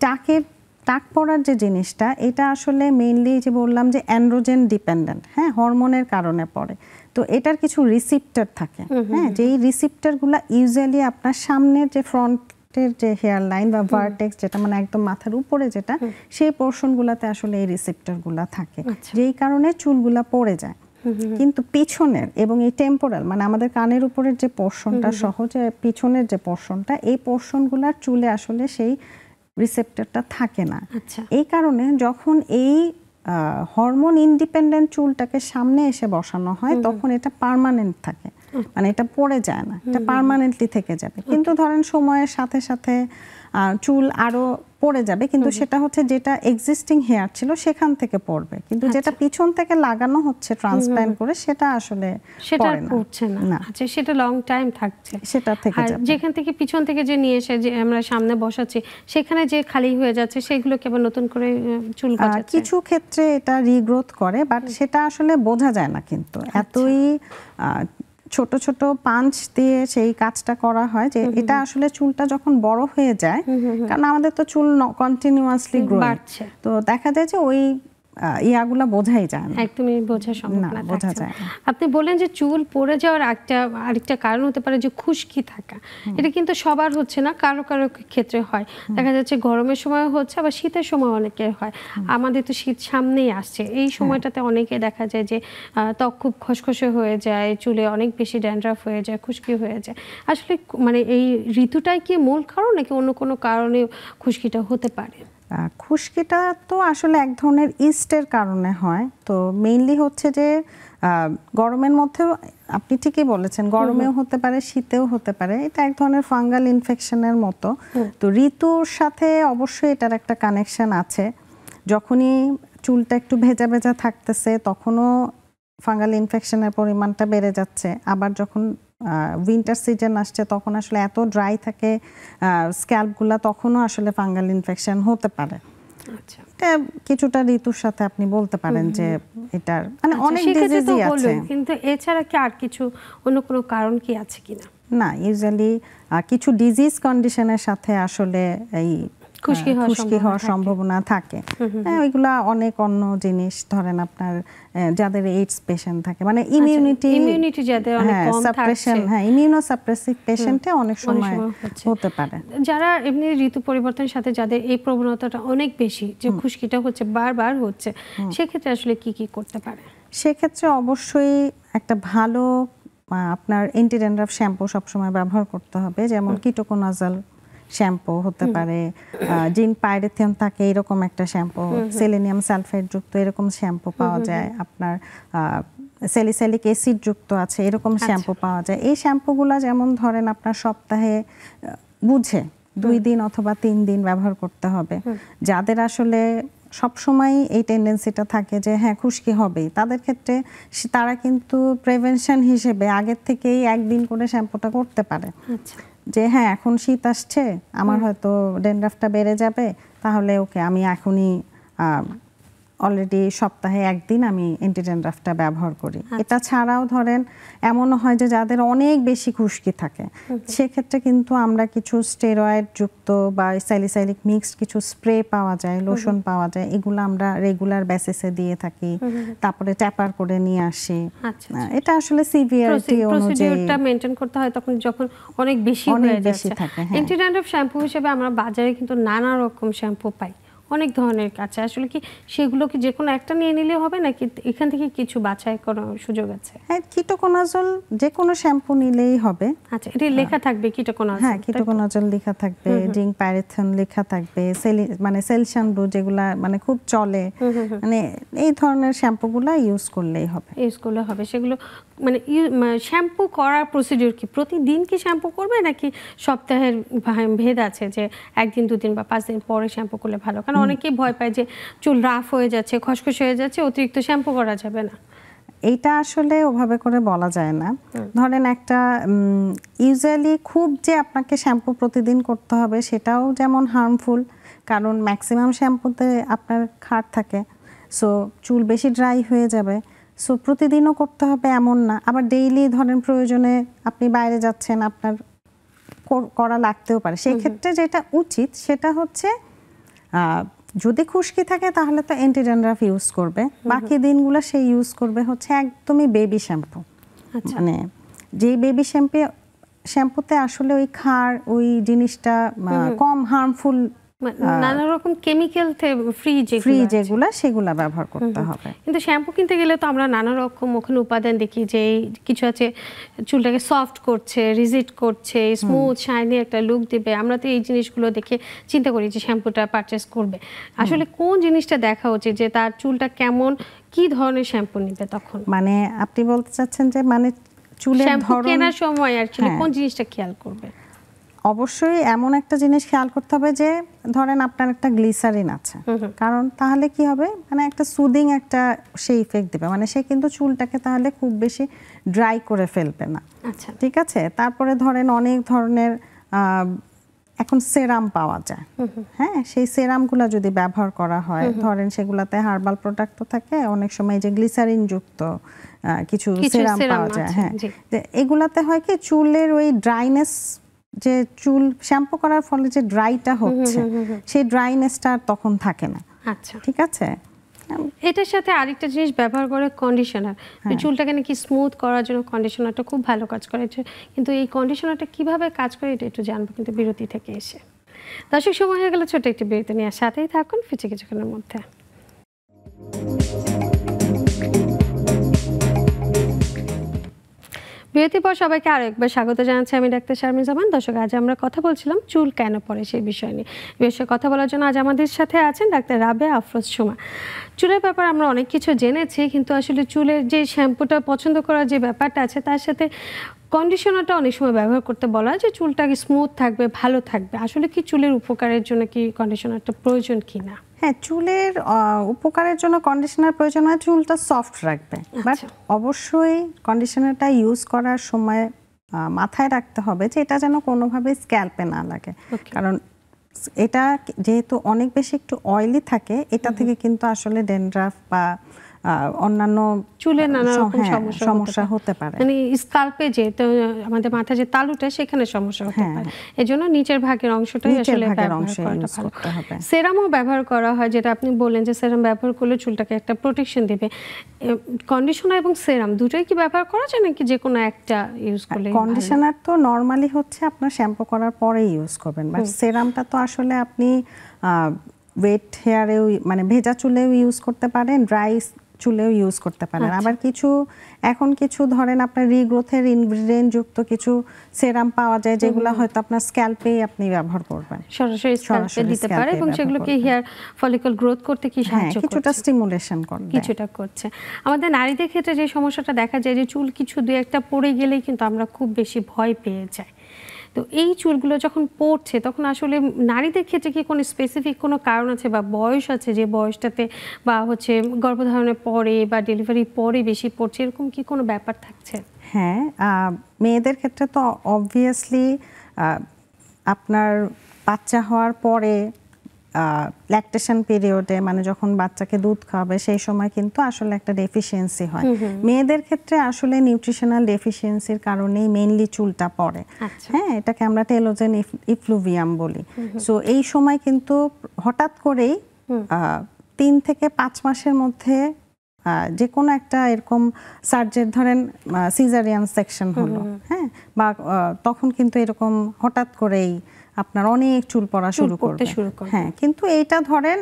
টাক পড়ার যে জিনিসটা, এটা আসলে মেইনলি যে বললাম যে অ্যান্ড্রোজেন ডিপেন্ডেন্ট, হ্যাঁ, হরমোনের কারণে পড়ে। তো এটার কিছু রিসিপ্টর থাকে, হ্যাঁ, যেই রিসিপ্টরগুলো ইউজুয়ালি আপনার সামনের যে ফ্রন্টের যে হেয়ার লাইন বা ভার্টেক্স, যেটা মানে একদম মাথার উপরে যেটা, সেই পোর্শনগুলোতে আসলে এই রিসিপ্টরগুলো থাকে, যেই কারণে চুলগুলা পড়ে যায়। কিন্তু পিছনের এবং এই টেম্পোরাল মানে আমাদের কানের উপরের যে পোর্শনটা সহ যে পিছনের যে পোর্শনটা, এই পোর্শনগুলোর চুলে আসলে সেই রিসেপ্টরটা থাকে না। এই কারণে যখন এই হরমোন ইন্ডিপেন্ডেন্ট চুলটাকে সামনে এসে বসানো হয় তখন এটা পার্মানেন্ট থাকে, মানে এটা পড়ে যায় না, এটা পার্মানেন্টলি থেকে যাবে। কিন্তু ধরেন সময়ের সাথে সাথে চুল আরো পড়ে যাবে, কিন্তু সেটা হচ্ছে যেটা এক্সিস্টিং হেয়ার ছিল সেখান থেকে পড়বে, কিন্তু যেটা পিছন থেকে লাগানো হচ্ছে ট্রান্সপ্ল্যান্ট করে সেটা আসলে পড়ছে না। আচ্ছা, সেটা লং টাইম থাকছে, সেটা থেকে যাবে। যেখান থেকে পিছন থেকে যে নিয়ে এসে যে আমরা সামনে বসাচ্ছি সেখানে যে খালি হয়ে যাচ্ছে সেগুলো কেবল নতুন করে চুল গজাচ্ছে। কিছু ক্ষেত্রে এটা রিগ্রোথ করে, বাট সেটা আসলে বোঝা যায় না, কিন্তু এতই ছোট ছোট পাঞ্চ দিয়ে সেই কাজটা করা হয় যে এটা আসলে চুলটা যখন বড় হয়ে যায়, কারণ আমাদের তো চুল কন্টিনিউয়াসলি গ্রো, তো দেখা যায় যে ওই ইয়াগুলা বোঝাই যায় না, একদমই বোঝা সম্ভব না, বোঝা যায় না। আপনি বলেন যে চুল পড়ে যাওয়ার আরেকটা কারণ হতে পারে যে খুশকি থাকা। এটা কিন্তু সবার হচ্ছে না, কারো কারো ক্ষেত্রে হয়। দেখা যাচ্ছে গরমের সময় হচ্ছে, আবার শীতের সময় অনেকের হয়। আমাদের তো শীত সামনেই আসছে, এই সময়টাতে অনেকে দেখা যায় যে ত্বক খুব খসখসে হয়ে যায়, চুলে অনেক বেশি ড্যান্ড্রাফ হয়ে যায়, খুশকি হয়ে যায়। আসলে মানে এই ঋতুটাই কি মূল কারণ, নাকি অন্য কোনো কারণে খুশকিটা হতে পারে? খুশকিটা তো আসলে এক ধরনের ইস্টের কারণে হয়। তো মেইনলি হচ্ছে যে গরমের মধ্যেও আপনি ঠিকই বলেছেন, গরমেও হতে পারে, শীতেও হতে পারে, এটা এক ধরনের ফাঙ্গাল ইনফেকশনের মতো। তো ঋতুর সাথে অবশ্যই এটার একটা কানেকশন আছে। যখনই চুলটা একটু ভেজা ভেজা থাকতেছে তখনও ফাঙ্গাল ইনফেকশনের পরিমাণটা বেড়ে যাচ্ছে। আবার যখন উইন্টার সিজন আসছে তখন আসলে এত ড্রাই থাকে স্ক্যাল্পগুলা, তখনও আসলে ফাঙ্গাল ইনফেকশন হতে পারে। আচ্ছা, এটা কিছুটা ঋতুর সাথে আপনি বলতে পারেন যে এটার মানে অনেক ডিজিজই আছে। কিন্তু এছাড়া কি আর কিছু অন্য কোনো কারণ কি আছে কিনা? না, ইউজুয়ালি কিছু ডিজিজ কন্ডিশনের সাথে আসলে এই খুশকি হওয়ার সম্ভাবনা থাকে। ওইগুলা অনেক অন্য জিনিস, ধরেন আপনার যাদের এইডস পেশেন্ট থাকে, মানে ইমিউনিটি যাদের অনেক কম থাকছে, হ্যাঁ, ইমিউনোসাপ্রেসিভ পেশেন্টে অনেক সময় হতে পারে। যারা এমনি ঋতু পরিবর্তনের সাথে যাদের এই প্রবণতাটা অনেক বেশি, যে খুশকিটা হচ্ছে বারবার হচ্ছে, সেক্ষেত্রে আসলে কি কি করতে পারে? সেক্ষেত্রে অবশ্যই একটা ভালো আপনার অ্যান্টি ড্যান্ড্রাফ শ্যাম্পু সবসময় ব্যবহার করতে হবে, যেমন কিটোকোনাজল শ্যাম্পু হতে পারে, জিন পাইরেথিয়াম থাকে এরকম একটা শ্যাম্পু, সেলেনিয়াম সালফেট যুক্ত এরকম শ্যাম্পু পাওয়া যায়, আপনার স্যালিসাইলিক অ্যাসিড যুক্ত আছে এরকম শ্যাম্পু পাওয়া যায়। এই শ্যাম্পুগুলা যেমন ধরেন আপনার সপ্তাহে বুঝে 2 দিন অথবা 3 দিন ব্যবহার করতে হবে। যাদের আসলে সবসময় এই টেন্ডেন্সিটা থাকে যে হ্যাঁ খুশকি হবেই, তাদের ক্ষেত্রে তারা কিন্তু প্রিভেনশন হিসেবে আগের থেকেই 1 দিন করে শ্যাম্পুটা করতে পারে। যে হ্যাঁ এখন শীত আসছে, আমার হয়তো ড্যান্ড্রাফটা বেড়ে যাবে, তাহলে ওকে আমি এখনই অলরেডি সপ্তাহে 1 দিন আমি অ্যান্টি ড্যান্ড্রাফটা ব্যবহার করি। এটা ছাড়াও ধরেন এমনও হয় যে যাদের অনেক বেশি খুশকি থাকে, সেক্ষেত্রে কিন্তু আমরা কিছু স্টেরয়েড যুক্ত বা স্যালিসাইলিক মিক্সড কিছু স্প্রে পাওয়া যায়, লোশন পাওয়া যায়, এগুলো আমরা রেগুলার বেসিসে দিয়ে থাকি, তারপরে ট্যাপার করে নিয়ে আসি। এটা আসলে সিভিয়ারিটি অনুযায়ী মেইনটেইন করতে হয় তখন যখন অনেক বেশি হয়ে যাচ্ছে। অ্যান্টি ড্যান্ড্রাফ শ্যাম্পু হিসেবে আমরা বাজারে কিন্তু নানা রকম শ্যাম্পু পাই, অনেক ধরনের আছে, আসলে কি সেগুলো কি যে কোনো একটা নিয়ে নিলে হবে নাকি এখান থেকে কিছু বাছাই করার সুযোগ আছে? হ্যাঁ, কিটোকোনাজল যে কোনো শ্যাম্পু নিলেই হবে। আচ্ছা, এটা লেখা থাকবে কিটোকোনাজল? হ্যাঁ, কিটোকোনাজল লেখা থাকবে, জিঙ্ক পাইরেথন লেখা থাকবে, মানে সেলশানব্লু যেগুলা মানে খুব চলে, মানে এই ধরনের শ্যাম্পুগুলা ইউজ করলেই হবে। ইউজ করলে হবে সেগুলো। মানে শ্যাম্পু করার প্রসিডিউর কি প্রতিদিন কি শ্যাম্পু করবে নাকি সপ্তাহের ভেদ আছে যে একদিন 2 দিন বা 5 দিন পরে শ্যাম্পু করলে ভালো? কারণ অনেকেই ভয় পায় যে চুল রাফ হয়ে যাচ্ছে, খসখসে হয়ে যাচ্ছে, অতিরিক্ত শ্যাম্পু করা যাবে না। এইটা আসলে ওভাবে করে বলা যায় না। ধরেন একটা ইউজুয়ালি খুব যে আপনাকে শ্যাম্পু প্রতিদিন করতে হবে সেটাও যেমন হার্মফুল, কারণ ম্যাক্সিমাম শ্যাম্পুতে আপনার ক্ষার থাকে, সো চুল বেশি ড্রাই হয়ে যাবে। সো প্রতিদিনও করতে হবে এমন না, আবার ডেইলি ধরেন প্রয়োজনে আপনি বাইরে যাচ্ছেন, আপনার করা লাগতেও পারে। সেই ক্ষেত্রে যেটা উচিত সেটা হচ্ছে যদি খুশকি থাকে তাহলে তো অ্যান্টি ড্যান্ড্রাফ ইউজ করবে, বাকি দিনগুলো সে ইউজ করবে হচ্ছে একদমই বেবি শ্যাম্পু। মানে যেই বেবি শ্যাম্পুতে আসলে ওই ক্ষার ওই জিনিসটা কম হার্মফুল, নানা রকম কেমিক্যাল ফ্রি যেগুলো সেগুলো ব্যবহার করতে হবে। কিন্তু শ্যাম্পু কিনতে গেলে তো আমরা নানা রকম ওখানে উপাদান দেখি যে কিছু আছে চুলটাকে সফট করছে, রিজিড করছে, স্মুথ শাইনি একটা লুক দিবে। আমরা তো এই জিনিসগুলো দেখে চিন্তা করি যে শ্যাম্পুটা পারচেজ করবে। আসলে কোন জিনিসটা দেখা উচিত যে তার চুলটা কেমন, কি ধরনের শ্যাম্পু নিবে তখন? মানে আপনি বলতে চাচ্ছেন যে মানে চুলের ধরন কেনার সময় আর কোন জিনিসটা খেয়াল করবে? অবশ্যই এমন একটা জিনিস খেয়াল করতে হবে যে ধরেন আপনার একটা গ্লিসারিন আছে, কারণ তাহলে কি হবে মানে একটা সুদিং একটা সে ইফেক্ট দিবে, মানে সে কিন্তু চুলটাকে তাহলে খুব বেশি ড্রাই করে ফেলবে না। আচ্ছা, ঠিক আছে। তারপরে ধরেন অনেক ধরনের এখন সেরাম পাওয়া যায়, হ্যাঁ, সেই সেরামগুলো যদি ব্যবহার করা হয়, ধরেন সেগুলাতে হার্বাল প্রোডাক্টও থাকে, অনেক সময় যে গ্লিসারিন যুক্ত কিছু সেরাম পাওয়া যায়। হ্যাঁ, এগুলাতে হয় কি চুলের ওই ড্রাইনেস, যে চুল শ্যাম্পু করার ফলে যে ড্রাইটা হচ্ছে সেই ড্রাইনেসটা তখন থাকে না। আচ্ছা, ঠিক আছে। এটার সাথে আরেকটা জিনিস ব্যবহার করে কন্ডিশনার, চুলটাকে নাকি স্মুথ করার জন্য কন্ডিশনারটা খুব ভালো কাজ করে, কিন্তু এই কন্ডিশনারটা কিভাবে কাজ করে এটা একটু জানবো কিন্তু বিরতি থেকে এসে। দর্শক, সময় হয়ে গেল ছোট একটি বিরতি নিয়ে, সাথেই থাকুন ফিরে কিছুক্ষণের মধ্যে। বিরতির পর সবাইকে আরও একবার স্বাগত জানাচ্ছি, আমি ডাক্তার শারমিন জামান। দর্শক, আজ আমরা কথা বলছিলাম চুল কেন পড়ে সেই বিষয় নিয়ে। বিষয়ে কথা বলার জন্য আজ আমাদের সাথে আছেন ডাক্তার রাবেয়া আফরোজ সুমা। চুলের ব্যাপারে আমরা অনেক কিছু জেনেছি, কিন্তু আসলে চুলের যে শ্যাম্পুটা পছন্দ করার যে ব্যাপারটা আছে তার সাথে কন্ডিশনারটা অনেক সময় ব্যবহার করতে বলা হয় যে চুলটা স্মুথ থাকবে, ভালো থাকবে। আসলে কি চুলের উপকারের জন্য কি কন্ডিশনারটা প্রয়োজন কি না? হ্যাঁ, চুলের উপকারের জন্য কন্ডিশনার প্রয়োজন হয়, চুলটা সফট রাখবে। বাট অবশ্যই কন্ডিশনারটা ইউজ করার সময় মাথায় রাখতে হবে যে এটা যেন কোনোভাবে স্ক্যাল্পে না লাগে, কারণ এটা যেহেতু অনেক বেশি একটু অয়েলি থাকে, এটা থেকে কিন্তু আসলে ড্যান্ড্রাফ বা অন্যান্য চুলের নানা রকম সমস্যা হতে পারে। মানে স্কাল্পে যে আমাদের মাথায় যে তালুটা সেখানে সমস্যা হতে পারে, এজন্য নিচের ভাগের অংশটাই আসলে ব্যবহার করতে হবে। সেরামও ব্যবহার করা হয়, যেটা আপনি বললেন যে সেরাম ব্যবহার করলে চুলটাকে একটা প্রোটেকশন দিবে। কন্ডিশনার এবং সেরাম দুটোই কি ব্যবহার করা যায় নাকি যে কোনো একটা ইউজ করলে? কন্ডিশনার তো নরমালি হচ্ছে আপনার শ্যাম্পু করার পরে ইউজ করবেন, বাট সেরামটা তো আসলে আপনি ওয়েট হেয়ারেও মানে ভেজা চুলেও ইউজ করতে পারেন, ড্রাই চুলেও ইউজ করতে পারেন। আবার এখন কিছু ধরেন আপনার রিগ্রোথের ইনগ্রিডিয়েন্ট যুক্ত কিছু সেরাম পাওয়া যায় যেগুলো হয়তো আপনার স্ক্যাল্পেই আপনি ব্যবহার করবেন, সরাসরি স্ক্যাল্পে দিতে পারে, এবং সেগুলোকে হেয়ার ফলিকল গ্রোথ করতে কি সাহায্য করছে, কিছুটা স্টিমুলেশন করবে, কিছুটা করছে। আমাদের নারীদের ক্ষেত্রে যে সমস্যাটা দেখা যায় যে চুল কিছু দুই একটা পড়ে গেলেই কিন্তু আমরা খুব বেশি ভয় পেয়ে যাই। তো এই চুলগুলো যখন পড়ছে তখন আসলে নারীদের ক্ষেত্রে কি কোনো স্পেসিফিক কোনো কারণ আছে বা বয়স আছে যে বয়সটাতে বা গর্ভধারণের পরে বা ডেলিভারি পরে বেশি পড়ছে, এরকম কি কোনো ব্যাপার থাকছে? হ্যাঁ, মেয়েদের ক্ষেত্রে তো অবভিয়াসলি আপনার বাচ্চা হওয়ার পরে ল্যাকটেশন পিরিয়ডে, মানে যখন বাচ্চাকে দুধ খাওয়াবে সেই সময় কিন্তু আসলে একটা ডেফিসিয়েন্সি হয়। মেয়েদের ক্ষেত্রে আসলে নিউট্রিশনাল ডেফিসিয়েন্সির কারণেই মেইনলি চুলটা পড়ে। হ্যাঁ, এটাকে আমরা টেলোজেন ইফ্লুভিয়াম বলি। সো এই সময় কিন্তু হঠাৎ করেই 3 থেকে 5 মাসের মধ্যে যে কোনো একটা এরকম সার্জারি, ধরেন সিজারিয়ান সেকশন হলো, হ্যাঁ, বা তখন কিন্তু এরকম হঠাৎ করেই আপনার অনেক চুল পড়া শুরু করবে। হ্যাঁ, কিন্তু এইটা ধরেন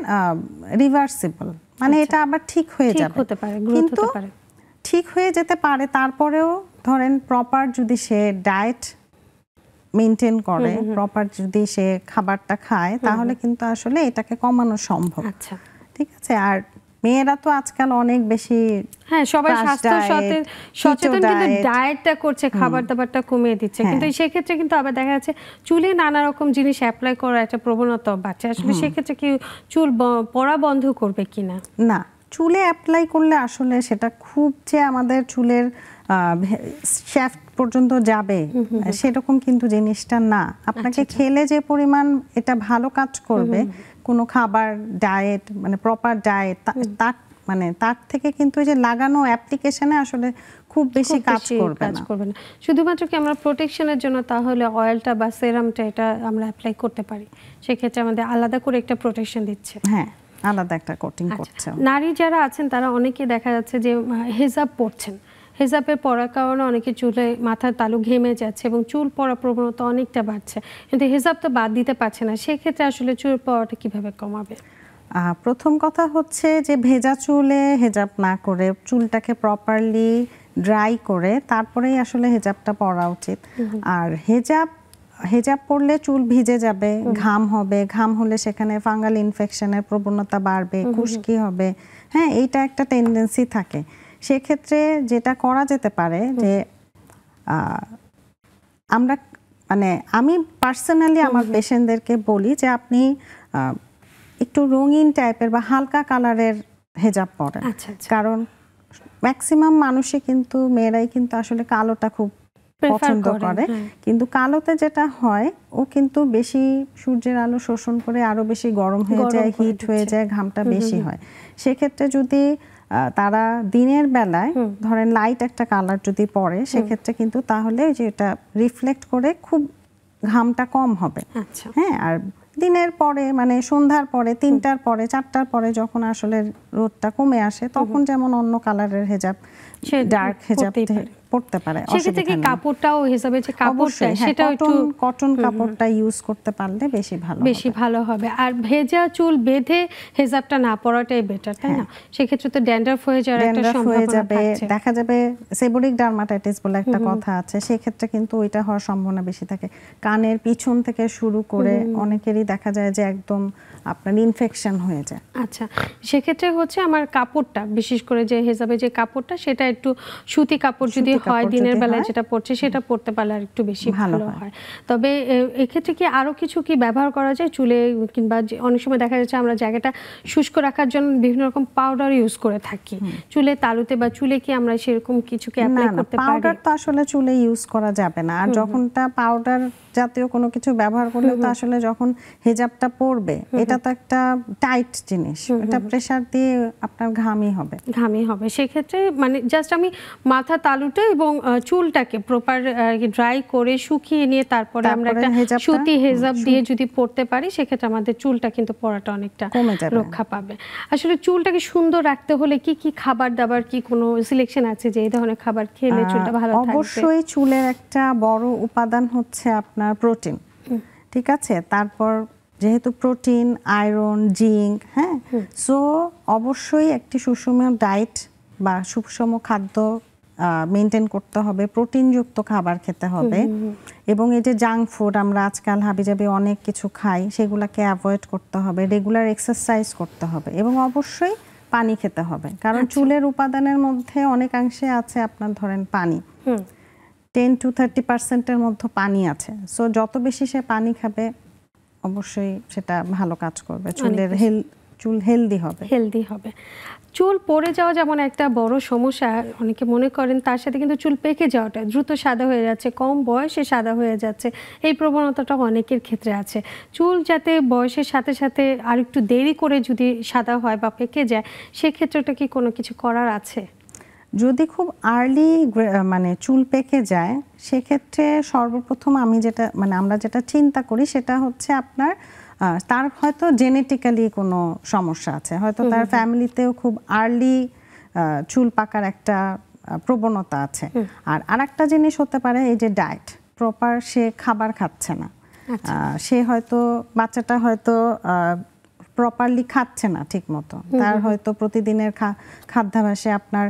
রিভার্সিবল, মানে এটা আবার ঠিক হয়ে যাবে, কিন্তু ঠিক হয়ে যেতে পারে। তারপরেও ধরেন প্রপার যদি সে ডায়েট মেনটেন করে, প্রপার যদি সে খাবারটা খায়, তাহলে কিন্তু আসলে এটাকে কমানো সম্ভব। আচ্ছা, ঠিক আছে। আর মেয়েরা তো আজকাল অনেক বেশি, হ্যাঁ, সবাই স্বাস্থ্য সচেতন, কিন্তু ডায়েটটা করছে, খাবার দাবারটা কমিয়ে দিচ্ছে, কিন্তু সেক্ষেত্রে কিন্তু আবার দেখা যাচ্ছে চুলে নানা রকম জিনিস অ্যাপ্লাই করার একটা প্রবণতা বাড়ছে। আসলে সেক্ষেত্রে কি চুল পড়া বন্ধ করবে কিনা? না, চুলে অ্যাপ্লাই করলে আসলে সেটা খুব যে আমাদের চুলের শ্যাফট পর্যন্ত যাবে সেরকম কিন্তু জিনিসটা না। আপনাকে খেলে যে পরিমাণ এটা ভালো কাজ করবে, কোনো খাবার, ডায়েট, মানে প্রপার ডায়েট, তার থেকে কিন্তু যে লাগানো অ্যাপ্লিকেশনে আসলে খুব বেশি কাজ করবে না। শুধুমাত্র কি আমরা প্রোটেকশনের জন্য তাহলে অয়েলটা বা সেরামটা এটা আমরা অ্যাপ্লাই করতে পারি? সেক্ষেত্রে আমাদের আলাদা করে একটা প্রোটেকশন দিচ্ছে। হ্যাঁ, আলাদা একটা কোটিং করছে। নারী যারা আছেন তারা অনেকে দেখা যাচ্ছে যে হিজাব পরছেন, হিজাবের পরার কারণে অনেকে চুলে মাথার তালু ঘেমে যাচ্ছে এবং চুল পড়া প্রবণতা অনেকটা বাড়ছে, কিন্তু হিজাব তো বাদ দিতে পারছে না। সেক্ষেত্রে আসলে চুল পড়াটা কিভাবে কমাবে? প্রথম কথা হচ্ছে যে ভেজা চুলে হেজাব না করে চুলটাকে প্রপারলি ড্রাই করে তারপরেই আসলে হেজাবটা পরা উচিত। আর হেজাব পরলে চুল ভিজে যাবে, ঘাম হবে, ঘাম হলে সেখানে ফাঙ্গাল ইনফেকশনের প্রবণতা বাড়বে, খুশকি হবে। হ্যাঁ, এইটা একটা টেন্ডেন্সি থাকে। সেক্ষেত্রে যেটা করা যেতে পারে যে আমি পার্সোনালি আমার পেশেন্টদেরকে বলি যে আপনি একটু রঙিন টাইপের বা হালকা কালারের হেজাব পরেন। কারণ ম্যাক্সিমাম মানুষই কিন্তু, মেয়েরাই কিন্তু আসলে কালোটা খুব পছন্দ করে, কিন্তু কালোতে যেটা হয় ও কিন্তু বেশি সূর্যের আলো শোষণ করে আরো বেশি গরম হয়ে যায়, হিট হয়ে যায়, ঘামটা বেশি হয়। সেক্ষেত্রে যদি তারা দিনের বেলায় ধরেন লাইট একটা কালার যদি পরে, সেক্ষেত্রে কিন্তু তাহলে যেটা রিফ্লেক্ট করে খুব ঘামটা কম হবে। হ্যাঁ, আর দিনের পরে মানে সন্ধ্যার পরে, 3টার পরে, 4টার পরে যখন আসলে রোদটা কমে আসে, তখন যেমন অন্য কালারের হেজাব, ডার্ক হেজাব পড়তে পারে। সেক্ষেত্রে কি কাপড়টাও হিসাবে যে কাপড়টা সেটা একটু কটন কাপড়টা ইউজ করতে পারলে বেশি ভালো হবে। আর ভেজা চুল বেঁধে হেজাবটা না পরাটাই বেটার, তাই না? সেক্ষেত্রে তো ড্যান্ড্রাফ হয়ে যাওয়ার একটা সম্ভাবনা থাকছে। দেখা যাবে সেবোরিক ডার্মাটাইটিস বলে একটা কথা আছে, সেক্ষেত্রে কিন্তু ওইটা হওয়ার সম্ভাবনা বেশি থাকে। কানের পিছন থেকে শুরু করে অনেকেরই দেখা যায় যে একদম আপনার ইনফেকশন হয়ে যায়। আচ্ছা, সেক্ষেত্রে হচ্ছে আমার কাপড়টা, বিশেষ করে যে হেজাবে যে কাপড়টা, সেটা একটু সুতি কাপড় যদি হয়, দিনের বেলায় যেটা পড়ছে সেটা পড়তে পারলে আর একটু বেশি ভালো হয়। তবে এক্ষেত্রে কি আরো কিছু কি ব্যবহার করা যায় চুলে, কিংবা অনেক সময় দেখা যাচ্ছে আমরা জায়গাটা শুষ্ক রাখার জন্য বিভিন্ন রকম পাউডার ইউজ করে থাকি চুলে তালুতে বা চুলে, কি আমরা সেরকম কিছু কি অ্যাপ্লাই করতে পারি? পাউডার তো আসলে চুলে ইউজ করা যাবে না। আর যখনটা পাউডার জাতীয় কোনো কিছু ব্যবহার করলে তো আসলে যখন হেজাবটা পড়বে, এটা তো একটা টাইট জিনিস, এটা প্রেসার দিয়ে আপনার ঘামই হবে। সেক্ষেত্রে মানে জাস্ট আমি মাথা তালুটা এবং চুলটাকে প্রপার ড্রাই করে শুকিয়ে নিয়ে তারপরে আমরা একটা সুতি হেজাব দিয়ে যদি পরতে পারি, সেক্ষেত্রে আমাদের চুলটা কিন্তু পড়াটা অনেকটা রক্ষা পাবে। আসলে চুলটাকে সুন্দর রাখতে হলে কি কি খাবার দাবার, কি কোনো সিলেকশন আছে যে এই ধরনের খাবার খেলে চুলটা ভালো থাকবে? অবশ্যই চুলের একটা বড় উপাদান হচ্ছে আপনার প্রোটিন। ঠিক আছে, তারপর যেহেতু প্রোটিন, আয়রন, জিঙ্ক, হ্যাঁ, সো অবশ্যই একটি সুষম ডায়েট বা সুষম খাদ্য মেনটেন করতে হবে, প্রোটিনযুক্ত খাবার খেতে হবে, এবং এই যে জাঙ্ক ফুড আমরা আজকাল হাবিজাবি অনেক কিছু খাই, সেগুলোকে অ্যাভয়েড করতে হবে, রেগুলার এক্সারসাইজ করতে হবে, এবং অবশ্যই পানি খেতে হবে। কারণ চুলের উপাদানের মধ্যে অনেকাংশে আছে আপনার ধরেন পানি, 10 to 30% মধ্যে পানি আছে। সো যত বেশি সে পানি খাবে অবশ্যই সেটা ভালো কাজ করবে, চুল হেলদি হবে। চুল পড়ে যাওয়া যেমন একটা বড় সমস্যা, অনেকে মনে করেন তার সাথে কিন্তু চুল পেকে যাওয়াটা, দ্রুত সাদা হয়ে যাচ্ছে, কম বয়সে সাদা হয়ে যাচ্ছে, এই প্রবণতাটা অনেকের ক্ষেত্রে আছে। চুল যাতে বয়সের সাথে সাথে আর একটু দেরি করে যদি সাদা হয় বা পেকে যায়, সেক্ষেত্রেটা কি কোনো কিছু করার আছে? যদি খুব আর্লি মানে চুল পেকে যায়, সেক্ষেত্রে সর্বপ্রথম আমরা যেটা চিন্তা করি সেটা হচ্ছে আপনার তার হয়তো জেনেটিক্যালি কোনো সমস্যা আছে, হয়তো তার ফ্যামিলিতেও খুব আর্লি চুল পাকার একটা প্রবণতা আছে। আর আরেকটা জিনিস হতে পারে এই যে ডায়েট, প্রপার সে খাবার খাচ্ছে না, সে হয়তো বাচ্চাটা হয়তো প্রপারলি খাচ্ছে না ঠিক মতো, তার হয়তো প্রতিদিনের খাদ্যাভ্যাসে আপনার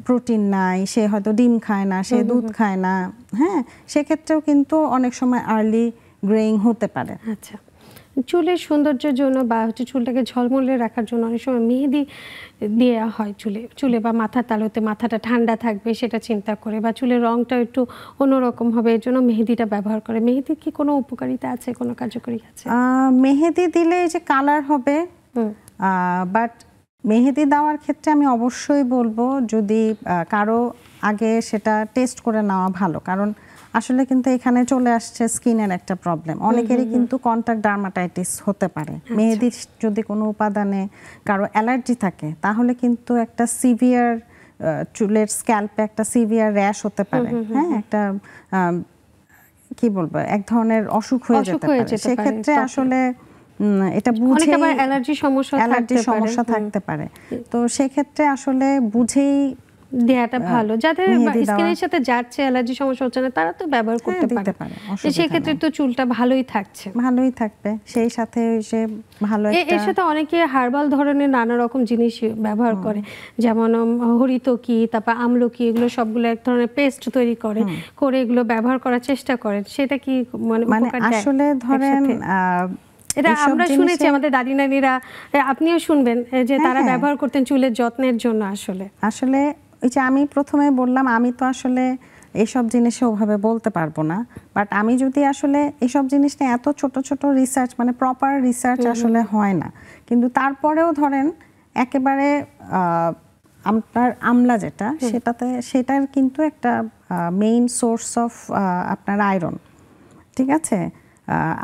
প্রোটিন নাই, সে হয়তো ডিম খায় না, সে দুধ খায় না, হ্যাঁ, সেক্ষেত্রেও কিন্তু অনেক সময় আর্লি গ্রেইং হতে পারে। আচ্ছা, চুলের সৌন্দর্যের জন্য বা হচ্ছে চুলটাকে ঝলমলে রাখার জন্য অনেক সময় মেহেদি দেওয়া হয় চুলে বা মাথার তালুতে, মাথাটা ঠান্ডা থাকবে সেটা চিন্তা করে, বা চুলের রংটা একটু অন্যরকম হবে এর জন্য মেহেদিটা ব্যবহার করে। মেহেদির কি কোনো উপকারিতা আছে, কোনো কার্যকরী আছে? মেহেদি দিলে যে কালার হবে, বাট মেহেদি দেওয়ার ক্ষেত্রে আমি অবশ্যই বলবো যদি কারো আগে সেটা টেস্ট করে নেওয়া ভালো, কারণ আসলে কিন্তু এখানে চলে আসছে স্কিনের একটা প্রবলেম, অনেকেরই কিন্তু কন্টাক্ট ডার্মাটাইটিস হতে পারে। মেহেদির যদি কোনো উপাদানে কারো অ্যালার্জি থাকে তাহলে কিন্তু একটা সিভিয়ার চুলের স্ক্যাল্পে একটা সিভিয়ার র্যাশ হতে পারে, হ্যাঁ, একটা কি বলবো এক ধরনের অসুখ হয়ে যেতে পারে। সেক্ষেত্রে আসলে এটা বুঝে অ্যালার্জি সমস্যা থাকতে পারে, তো সেক্ষেত্রে আসলে বুঝেই দেয়াটা ভালো। যাদের স্কিনের সাথে যাচ্ছে, অ্যালার্জি সমস্যা হচ্ছে না, তারা তো ব্যবহার করতে পারে। সেক্ষেত্রে তো চুলটা ভালোই থাকবে। সেই সাথে যে ভালো একটা, এর সাথে অনেকে হার্বাল ধরনের নানা রকম জিনিস ব্যবহার করে, যেমন হরিতকি, তারপর আমলকি, এগুলো সবগুলো এক ধরনের পেস্ট তৈরি করে এগুলো ব্যবহার করার চেষ্টা করেন। সেটা কি মানে আসলে ধরেন এটা আমরা শুনেছি আমাদের দাদি নানিরা, আপনিও শুনবেন যে তারা ব্যবহার করতেন চুলের যত্নের জন্য। আসলে ওই যে আমি প্রথমে বললাম, আমি তো আসলে এসব জিনিসে ওভাবে বলতে পারবো না, বাট আমি যদি আসলে এসব জিনিস নিয়ে এত ছোট ছোট রিসার্চ, মানে প্রপার রিসার্চ আসলে হয় না, কিন্তু তারপরেও ধরেন একেবারে আপনার আমলা যেটা, সেটার কিন্তু একটা মেইন সোর্স অফ আপনার আয়রন, ঠিক আছে,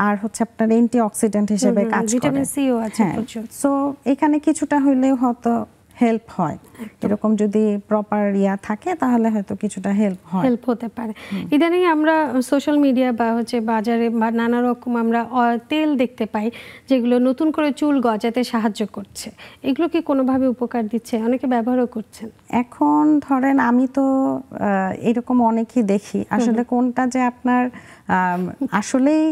আর হচ্ছে আপনার অ্যান্টিঅক্সিডেন্ট হিসেবে কাজ করে, ভিটামিন সিও আছে প্রচুর। সো এখানে কিছুটা হইলেও হয়তো হেল্প হয়, এরকম যদি প্রপার থাকে তাহলে হয়তো কিছুটা হেল্প হতে পারে। ইদানিং আমরা সোশ্যাল মিডিয়া বা হচ্ছে বাজারে বা নানা রকম আমরা তেল দেখতে পাই যেগুলো নতুন করে চুল গজাতে সাহায্য করছে, এগুলো কি কোনোভাবে উপকার দিচ্ছে? অনেকে ব্যবহারও করছেন। এখন ধরেন আমি তো এরকম অনেকেই দেখি, আসলে কোনটা যে আপনার আসলেই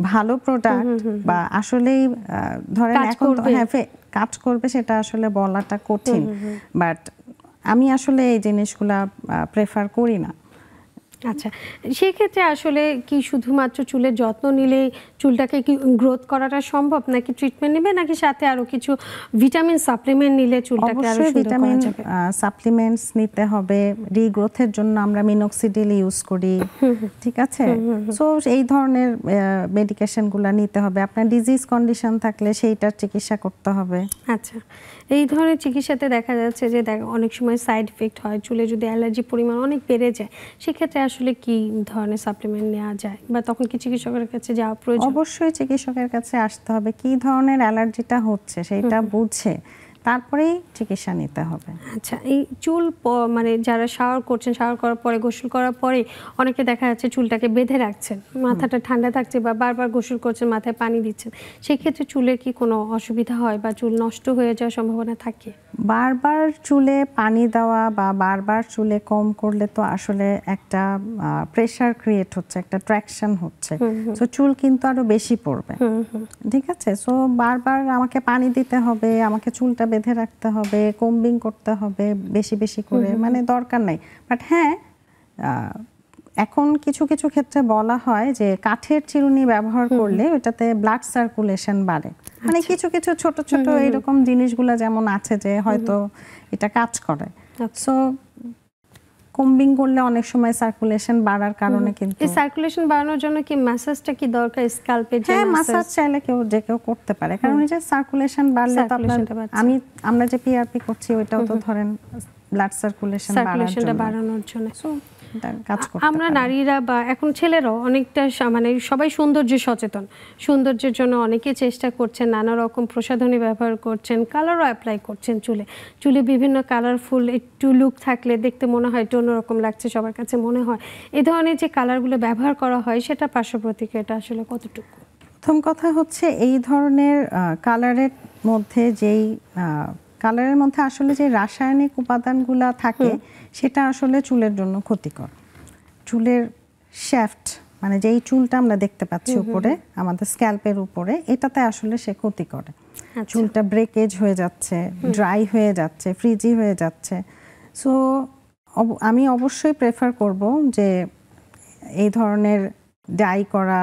ভালো প্রোডাক্ট বা আসলেই ধরেন এখন কাজ করবে সেটা আসলে বলাটা কঠিন, বাট আমি আসলে এই জিনিসগুলা প্রেফার করি না। আচ্ছা, সেই ক্ষেত্রে আসলে কি শুধুমাত্র চুলের যত্ন নিলে চুলটাকে কি গ্রোথ করাটা সম্ভব, নাকি ট্রিটমেন্ট নেবে, নাকি সাথে আরো কিছু ভিটামিন সাপ্লিমেন্ট নিলে চুলটাকে আরো সুন্দর করা যাবে? সাপ্লিমেন্টস নিতে হবে, রিগ্রোথের জন্য আমরা মিনোক্সিডিল ইউজ করি, ঠিক আছে, সো এই ধরনের মেডিকেশনগুলো নিতে হবে। আপনার ডিজিজ কন্ডিশন থাকলে সেইটার চিকিৎসা করতে হবে। আচ্ছা, এই ধরনের চিকিৎসাতে দেখা যাচ্ছে যে অনেক সময় সাইড এফেক্ট হয়, চুলে যদি অ্যালার্জি পরিমাণ অনেক বেড়ে যায়, সেক্ষেত্রে আসলে কি ধরনের সাপ্লিমেন্ট নেওয়া যায়, বা তখন কি চিকিৎসকের কাছে যাওয়া প্রয়োজন? অবশ্যই চিকিৎসকের কাছে আসতে হবে, কি ধরনের অ্যালার্জিটা হচ্ছে সেটা বুঝে তারপরেই চিকিৎসা নিতে হবে। আচ্ছা, এই চুল মানে যারা শাওয়ার করছেন, শাওয়ার করার পরে, গোসল করার পরে অনেকে দেখা যাচ্ছে চুলটাকে বেঁধে রাখছেন, মাথাটা ঠান্ডা থাকছে বা বারবার গোসল করছেন, মাথায় পানি দিচ্ছেন, সেক্ষেত্রে চুলের কি কোনো অসুবিধা হয় বা চুল নষ্ট হয়ে যাওয়ার সম্ভাবনা থাকে? বারবার চুলে পানি দেওয়া বা বারবার চুলে কম করলে তো আসলে একটা প্রেশার ক্রিয়েট হচ্ছে, একটা ট্র্যাকশন হচ্ছে, সো চুল কিন্তু আরো বেশি পড়বে, ঠিক আছে, সো বারবার আমাকে পানি দিতে হবে, আমাকে চুলটা বেঁধে রাখতে হবে, কম্বিং করতে হবে বেশি বেশি করে, মানে দরকার নাই। বাট হ্যাঁ, এখন কিছু কিছু ক্ষেত্রে বলা হয় যে কাঠের চিরুনি ব্যবহার করলে ওটাতে ব্লাড সার্কুলেশন বাড়ে, মানে কিছু কিছু ছোট ছোট এরকম জিনিসগুলো যেমন আছে যে হয়তো এটা কাজ করে। সো কম্বিং করলে অনেক সময় সার্কুলেশন বাড়ার কারণে কিন্তু, এই সার্কুলেশন বাড়ানোর জন্য কি ম্যাসাজটা কি দরকার স্ক্যাল্পে? হ্যাঁ, ম্যাসাজ চাইলে কেউ করতে পারে, কারণ এই যে সার্কুলেশন বাড়লে তো আমরা যে পিআরপি করছি ওইটাও তো ধরেন ব্লাড সার্কুলেশন বাড়ানোর জন্য আমরা নারীরা বা এখন ছেলেরাও অনেকটা মানে সবাই সৌন্দর্যের জন্য অনেকে চেষ্টা করছেন, নানা রকম প্রসাধনী ব্যবহার করছেন, কালারও অ্যাপ্লাই করছেন চুলে বিভিন্ন কালারফুল একটু লুক থাকলে দেখতে মনে হয় একটু অন্যরকম লাগছে, সবার কাছে মনে হয়। এই ধরনের যে কালারগুলো ব্যবহার করা হয় সেটা পার্শ্ব প্রতিক্রিয়াটা আসলে কতটুকু? প্রথম কথা হচ্ছে এই ধরনের কালারের মধ্যে আসলে যে রাসায়নিক উপাদানগুলো থাকে সেটা আসলে চুলের জন্য ক্ষতিকর। চুলের শ্যাফট মানে যেই চুলটা আমরা দেখতে পাচ্ছি উপরে আমাদের স্ক্যাল্পের উপরে, এটাতে আসলে সে ক্ষতি করে। চুলটা ব্রেকেজ হয়ে যাচ্ছে, ড্রাই হয়ে যাচ্ছে, ফ্রিজি হয়ে যাচ্ছে। সো আমি অবশ্যই প্রেফার করব যে এই ধরনের ডাই করা,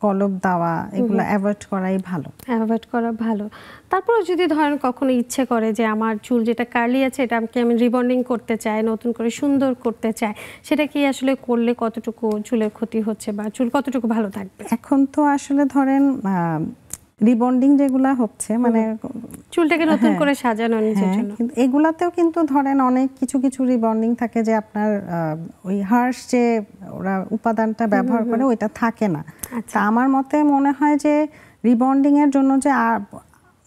কলপ দেওয়া, এগুলো অ্যাভয়েড করাই ভালো। অ্যাভয়েড করা ভালো। তারপরে যদি ধরেন কখনো ইচ্ছে করে যে আমার চুল যেটা কার্লি আছে এটাকে আমি রিবন্ডিং করতে চাই, নতুন করে সুন্দর করতে চাই, সেটা কি আসলে করলে কতটুকু চুলের ক্ষতি হচ্ছে বা চুল কতটুকু ভালো থাকবে? এখন তো আসলে ধরেন রিবন্ডিং যেগুলা হচ্ছে মানে চুলটাকে নতুন করে সাজানো নিজের জন্য, কিন্তু এগুলাতেও কিন্তু ধরেন অনেক কিছু কিছু রিবন্ডিং থাকে যে আপনার ওই হার্শ যে ওরা উপাদানটা ব্যবহার করে ওইটা থাকে না। তা আমার মতে মনে হয় যে রিবন্ডিং এর জন্য যে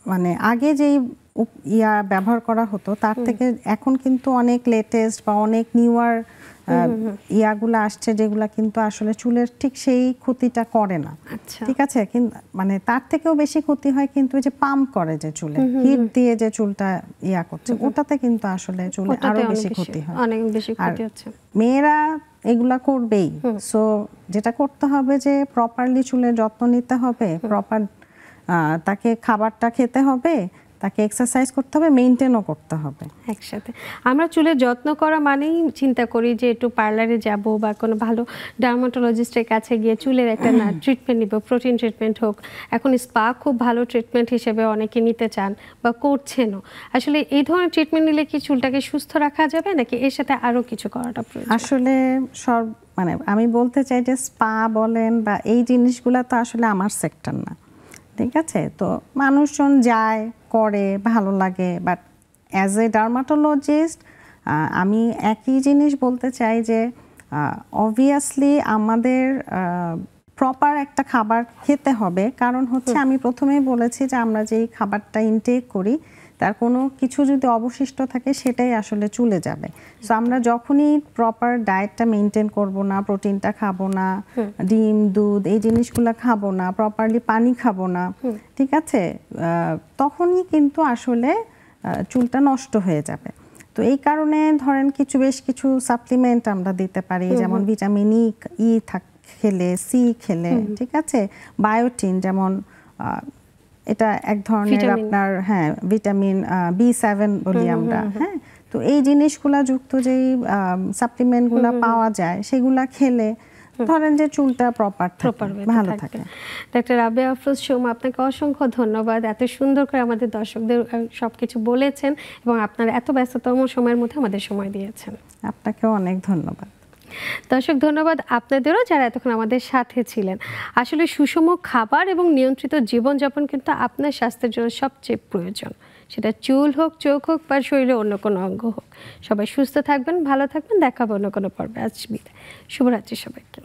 মানে আগে যেই ব্যবহার করা হতো তার থেকে এখন কিন্তু অনেক লেটেস্ট বা অনেক নিউয়ার ইয়াগুলো আসছে যেগুলা কিন্তু আসলে চুলের ঠিক সেই ক্ষতিটা করে না। ঠিক আছে, কিন্তু মানে তার থেকেও বেশি ক্ষতি হয় কিন্তু যে পাম্প করে যে চুলে হিট দিয়ে যে চুলটা করছে, ওটাতে কিন্তু আসলে চুলে আরো বেশি ক্ষতি হয়, অনেক বেশি ক্ষতি হচ্ছে। মেয়েরা এগুলা করবেই। সো যেটা করতে হবে যে প্রপারলি চুলের যত্ন নিতে হবে, প্রপার তাকে খাবারটা খেতে হবে, তাকে এক্সারসাইজ করতে হবে, মেইনটেনও করতে হবে একসাথে। আমরা চুলের যত্ন করা মানেই চিন্তা করি যে একটু পার্লারে যাব বা কোনো ভালো ডার্মাটোলজিস্টের কাছে গিয়ে চুলের একটা ট্রিটমেন্ট নিব, প্রোটিন ট্রিটমেন্ট হোক। এখন স্পা খুব ভালো ট্রিটমেন্ট হিসেবে অনেকে নিতে চান বা করছেনও। আসলে এই ধরনের ট্রিটমেন্ট নিলে কি চুলটাকে সুস্থ রাখা যাবে নাকি এর সাথে আরও কিছু করাটা প্রয়োজন? আসলে মানে আমি বলতে চাই যে স্পা বলেন বা এই জিনিসগুলো তো আসলে আমার সেক্টর না। ঠিক আছে, তো মানুষজন যায় করে ভালো লাগে, বাট অ্যাজ এ ডার্মাটোলজিস্ট আমি একই জিনিস বলতে চাই যে অবভিয়াসলি আমাদের প্রপার একটা খাবার খেতে হবে। কারণ হচ্ছে আমি প্রথমেই বলেছি যে আমরা যেই খাবারটা ইনটেক করি তার কোনো কিছু যদি অবশিষ্ট থাকে সেটাই আসলে চলে যাবে। সো আমরা যখনই প্রপার ডায়েটটা মেনটেন করব না, প্রোটিনটা খাবো না, ডিম দুধ এই জিনিসগুলো খাবো না, প্রপারলি পানি খাবো না, ঠিক আছে, তখনই কিন্তু আসলে চুলটা নষ্ট হয়ে যাবে। তো এই কারণে ধরেন বেশ কিছু সাপ্লিমেন্ট আমরা দিতে পারি, যেমন ভিটামিন ই খেলে, সি খেলে, ঠিক আছে, বায়োটিন যেমন এটা এক ধরনের আপনার ভিটামিন B7 বলি আমরা। তো এই জিনিসগুলা যুক্ত যেই সাপ্লিমেন্টগুলা পাওয়া যায় সেগুলা খেলে ধরেন যে চুলটা প্রপার ভালো থাকে। ডাক্তার রাবেয়া আফরোজ সোমা, আপনাকে অসংখ্য ধন্যবাদ। এত সুন্দর করে আমাদের দর্শকদের সবকিছু বলেছেন এবং আপনার এত ব্যস্ততম সময়ের মধ্যে আমাদের সময় দিয়েছেন। আপনাকেও অনেক ধন্যবাদ। দর্শক ধন্যবাদ আপনাদেরও যারা এতক্ষণ আমাদের সাথে ছিলেন। আসলে সুষম খাবার এবং নিয়ন্ত্রিত জীবনযাপন কিন্তু আপনার স্বাস্থ্যের জন্য সবচেয়ে প্রয়োজন, সেটা চুল হোক, চোখ হোক বা শরীরে অন্য কোনো অঙ্গ হোক। সবাই সুস্থ থাকবেন, ভালো থাকবেন, দেখা হবে অন্য কোনো পর্বে। আজ বিদায়, শুভরাত্রি সবাইকে।